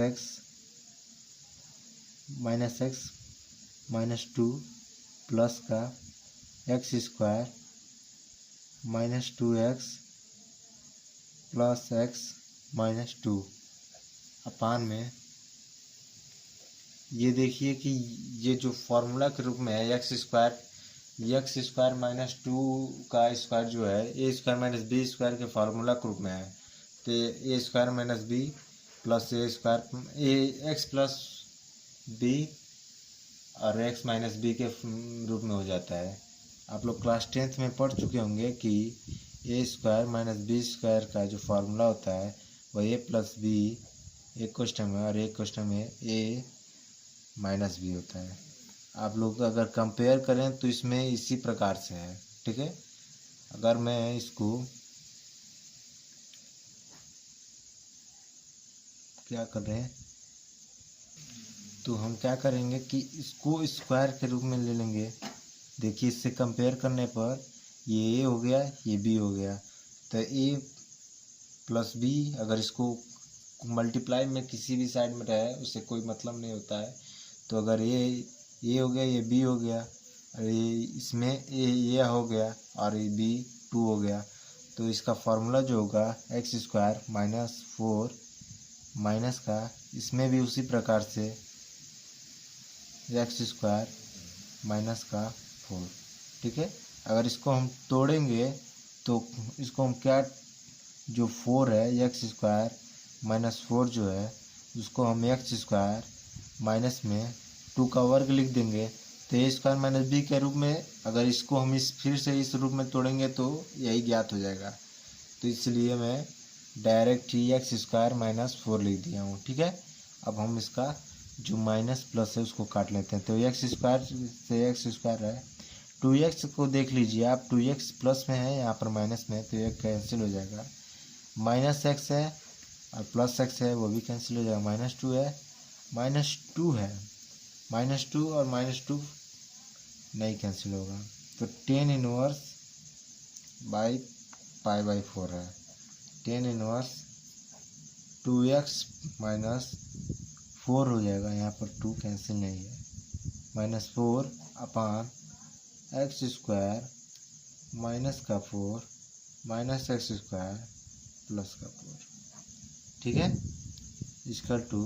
x-2 plus का x² minus 2x plus x-2 अपान में ये देखिए कि ये जो फॉर्मूला के रूप में है x² माइनस 2 का स्क्वायर जो है a² माइनस b² के फार्मूला के रूप में है। तो a² minus b plus x plus b और x माइनस b के रूप में हो जाता है। आप लोग क्लास 10th में पढ़ चुके होंगे कि a² माइनस b² का जो फार्मूला होता है वह a प्लस b एक क्वेश्चन में और एक क्वेश्चन में a माइनस b होता है। आप लोग अगर कंपेयर करें तो इसमें इसी प्रकार से है, ठीक है। अगर मैं इसको क्या कर रहे हैं तो हम क्या करेंगे कि इसको स्क्वायर के रूप में ले लेंगे। देखिए इससे कंपेयर करने पर ये a हो गया, ये b हो गया। तो a प्लस b अगर इसको मल्टीप्लाई में किसी भी साइड में रहे उससे कोई मतलब नहीं होता है। तो अगर ये हो गया, ये b हो गया और ये इसमें ये हो गया और ये b 2 हो गया। तो इसका फार्मूला जो होगा x² माइनस 4 माइनस का इसमें भी उसी प्रकार से x² माइनस का 4, ठीक है। अगर इसको हम तोड़ेंगे तो इसको हम क्या, जो 4 है x² माइनस 4 जो है उसको हम x² माइनस में 2 का वर्ग लिख देंगे। तो a² माइनस b के रूप में अगर इसको हम फिर से इस रूप में तोड़ेंगे तो यही ज्ञात हो जाएगा। तो इसलिए मैं डायरेक्ट ही x² माइनस 4 लिख दिया हूँ, ठीक है। अब हम इसका जो माइनस प्लस है उसको काट लेते हैं, तो एक्स स्क्वायर से एक्स स्क्वायर है। 2x को देख लीजिए आप, 2x प्लस में है, यहाँ पर माइनस में है, तो ये कैंसिल हो जाएगा। माइनस एक्स है और प्लस एक्स है, वो भी कैंसिल हो जाएगा। -2 है, -2 है, -2 और -2 नहीं कैंसिल होगा, तो tan इनवर्स बाई π/4 है। tan इनवर्स 2x माइनस 4 हो जाएगा, यहाँ पर 2 कैंसिल नहीं है, -4 अपान एक्स स्क्वायर माइनस का 4 माइनस एक्स स्क्वायर प्लस का 4, ठीक है, इक्वल टू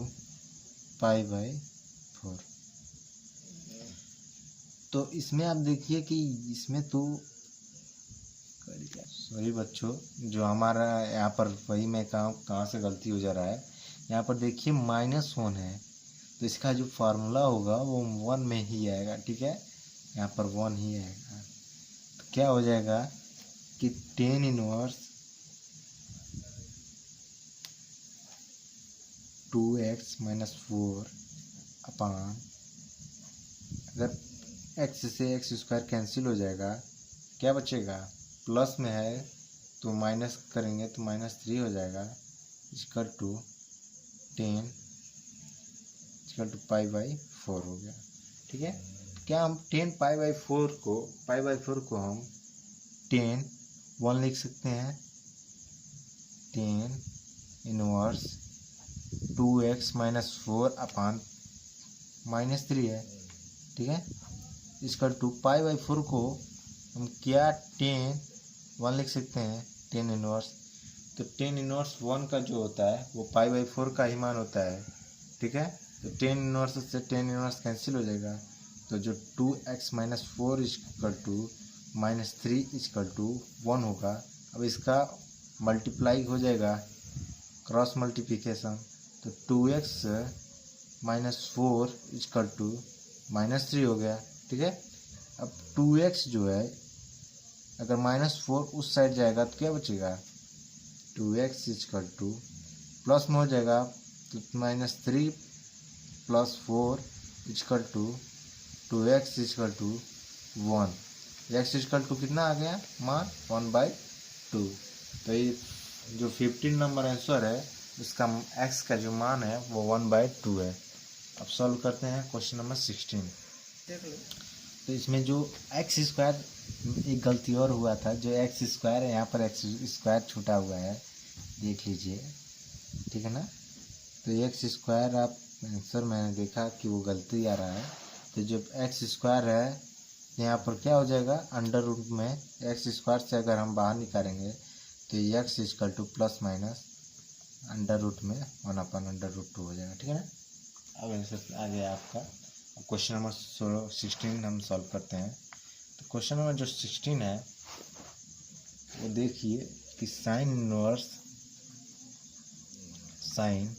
π/4। तो इसमें आप देखिए कि इसमें तो सॉरी बच्चों, जो हमारा यहाँ पर वही मैं कहाँ से गलती हो जा रहा है, यहाँ पर देखिए -1 है, तो इसका जो फार्मूला होगा वो 1 में ही आएगा, ठीक है, यहाँ पर 1 ही आएगा। तो क्या हो जाएगा कि tan इनवर्स 2x माइनस 4 अपान, अगर x से एक्स स्क्वायर कैंसिल हो जाएगा, क्या बचेगा, प्लस में है तो माइनस करेंगे तो -3 हो जाएगा, equal to tan equal to π/4 हो गया, ठीक है। क्या हम tan π/4 को हम tan 1 लिख सकते हैं, tan इनवर्स 2x माइनस 4 अपान -3 है, ठीक है, इक्वल टू π/4 को हम क्या tan 1 लिख सकते हैं, tan इनवर्स, तो tan इनवर्स 1 का जो होता है वो π/4 का ही मान होता है, ठीक है, तो tan इनवर्स से tan इनवर्स कैंसिल हो जाएगा, तो जो 2x minus 4 equal to -3 equal to 1 होगा। अब इसका मल्टीप्लाई हो जाएगा, क्रॉस मल्टीप्लिकेशन, तो 2x माइनस 4 इक्वल टू -3 हो गया, ठीक है। अब 2x जो है अगर -4 उस साइड जाएगा तो क्या बचेगा, 2x इक्वल टू प्लस में हो जाएगा, तो -3 plus 4 equal to 2x equal to 1, x equal to कितना आ गया मान 1/2। तो ये जो 15 नंबर आंसर है इसका x का जो मान है वो 1/2 है। अब सॉल्व करते हैं क्वेश्चन नंबर 16। तो इसमें जो एक्स स्क्वायर, एक गलती और हुआ था, जो एक्स स्क्वायर है यहाँ पर एक्स स्क्वायर छूटा हुआ है, देख लीजिए, ठीक है ना। तो एक्स स्क्वायर आप आंसर मैंने देखा कि वो गलती आ रहा है, तो जब एक्स स्क्वायर है यहाँ पर क्या हो जाएगा, अंडर रूट में एक्स स्क्वायर से अगर हम बाहर निकालेंगे तो x equal to plus minus under root में 1/√2 हो जाएगा, ठीक है ना। अब आंसर आ गया आपका। अब क्वेश्चन नंबर 16 हम सॉल्व करते हैं। तो क्वेश्चन नंबर जो 16 है वो देखिए कि साइन इनवर्स साइन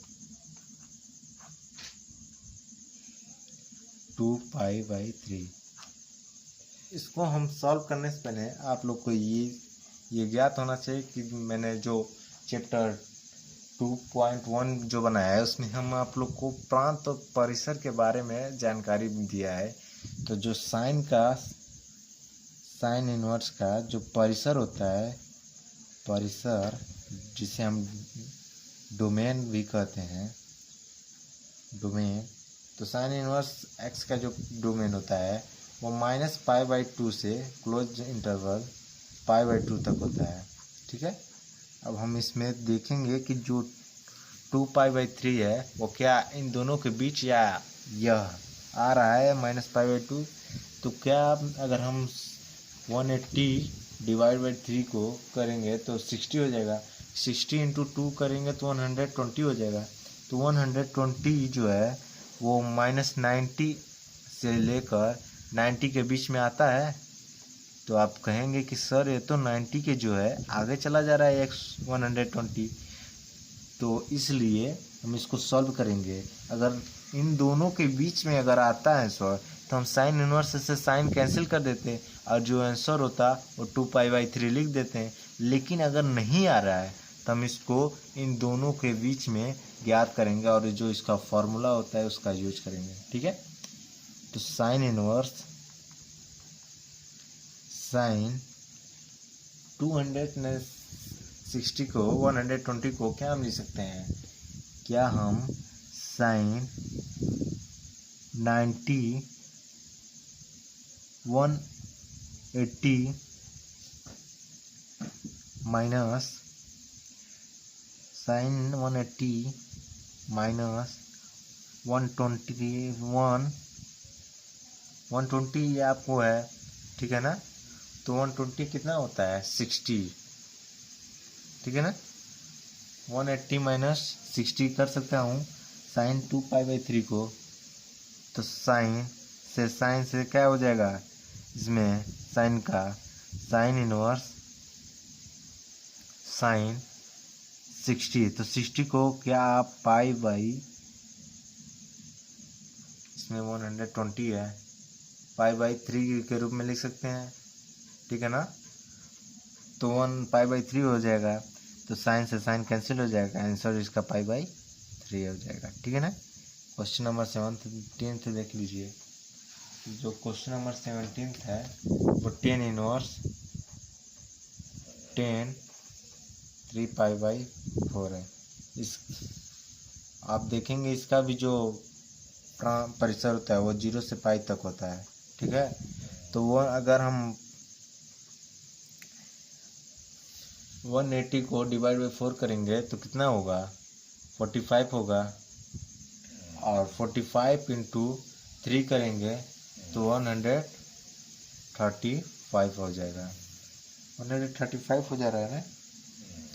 2π/3, इसको हम सॉल्व करने से पहले आप लोग को ये ज्ञात होना चाहिए कि मैंने जो चैप्टर 2.1 जो बनाया है उसमें हम आप लोग को प्रांत और परिसर के बारे में जानकारी दिया है। तो जो साइन इनवर्स का जो परिसर होता है, परिसर जिसे हम डोमेन भी कहते हैं, डोमेन, तो साइन इनवर्स एक्स का जो डोमेन होता है वो -π/2 से क्लोज इंटरवल π/2 तक होता है, ठीक है। अब हम इसमें देखेंगे कि जो 2π/3 है वो क्या इन दोनों के बीच या यह आ रहा है -π/2, तो क्या अगर हम 180 डिवाइड बाई 3 को करेंगे तो 60 हो जाएगा, 60 × 2 करेंगे तो 120 हो जाएगा। तो 120 जो है वो -90 से लेकर 90 के बीच में आता है। तो आप कहेंगे कि सर ये तो 90 के जो है आगे चला जा रहा है x 120, तो इसलिए हम इसको सॉल्व करेंगे। अगर इन दोनों के बीच में अगर आता है आंसर तो हम साइन इनवर्स से साइन कैंसिल कर देते हैं और जो आंसर होता वो 2π/3 लिख देते हैं। लेकिन अगर नहीं आ रहा है तो हम इसको इन दोनों के बीच में ज्ञात करेंगे और जो इसका फॉर्मूला होता है उसका यूज करेंगे। ठीक है, तो साइन इनवर्स साइन 260 को 120 को क्या हम लिख सकते हैं, क्या हम साइन 90 180 माइनस साइन 180 माइनस 120 ये आपको है, ठीक है ना, तो 120 कितना होता है 60, ठीक है ना, 180 माइनस 60 कर सकता हूँ साइन 2π/3 को, तो साइन से क्या हो जाएगा, इसमें साइन का साइन इनवर्स साइन 60, तो 60 को क्या आप इसमें 120 है π/3 के रूप में लिख सकते हैं, ठीक है ना, तो 1π/3 हो जाएगा, तो साइन से साइन कैंसिल हो जाएगा, आंसर इसका π/3 हो जाएगा। ठीक है ना। क्वेश्चन नंबर 17 देख लीजिए, जो क्वेश्चन नंबर 17 है वो टेन इनवर्स 3π/4 है। इस आप देखेंगे इसका भी जो परिसर होता है वो 0 से पाई तक होता है, ठीक है, तो वो अगर हम 180 को डिवाइड बाई 4 करेंगे तो कितना होगा, 45 होगा, और 45 इंटू 3 करेंगे तो 135 हो जाएगा, 135 हो जा रहा है ना।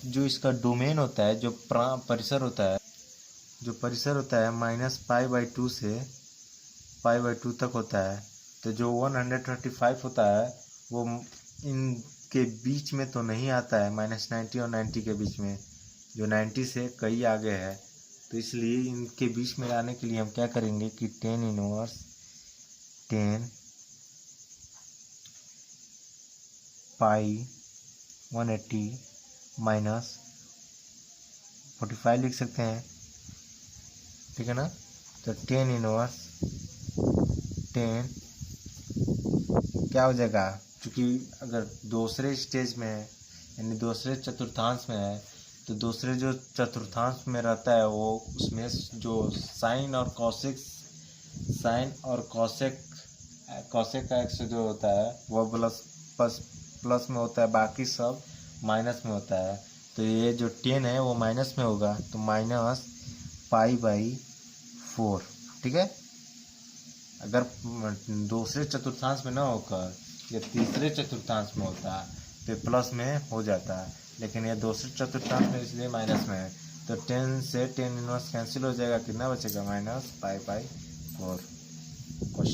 जो इसका डोमेन होता है, जो परिसर होता है, -π/2 से π/2 तक होता है, तो जो 135 होता है वो इनके बीच में तो नहीं आता है, -90 और 90 के बीच में, जो 90 से कई आगे है, तो इसलिए इनके बीच में लाने के लिए हम क्या करेंगे कि 10 इनवर्स 10π/180 माइनस 45 लिख सकते हैं, ठीक है ना, तो 10 इनवर्स 10 क्या हो जाएगा, क्योंकि अगर दूसरे स्टेज में है यानी दूसरे चतुर्थांश में है, तो दूसरे जो चतुर्थांश में रहता है वो उसमें जो साइन और कॉसेक का एक्स जो होता है वो प्लस में होता है, बाकी सब माइनस में होता है, तो ये जो 10 है वो माइनस में होगा, तो -π/4, ठीक है। अगर दूसरे चतुर्थांश में ना होकर ये तीसरे चतुर्थांश में होता तो प्लस में हो जाता, लेकिन ये दूसरे चतुर्थांश में इसलिए माइनस में है, तो 10 से 10 इनवर्स कैंसिल हो जाएगा, कितना बचेगा -π/4। क्वेश्चन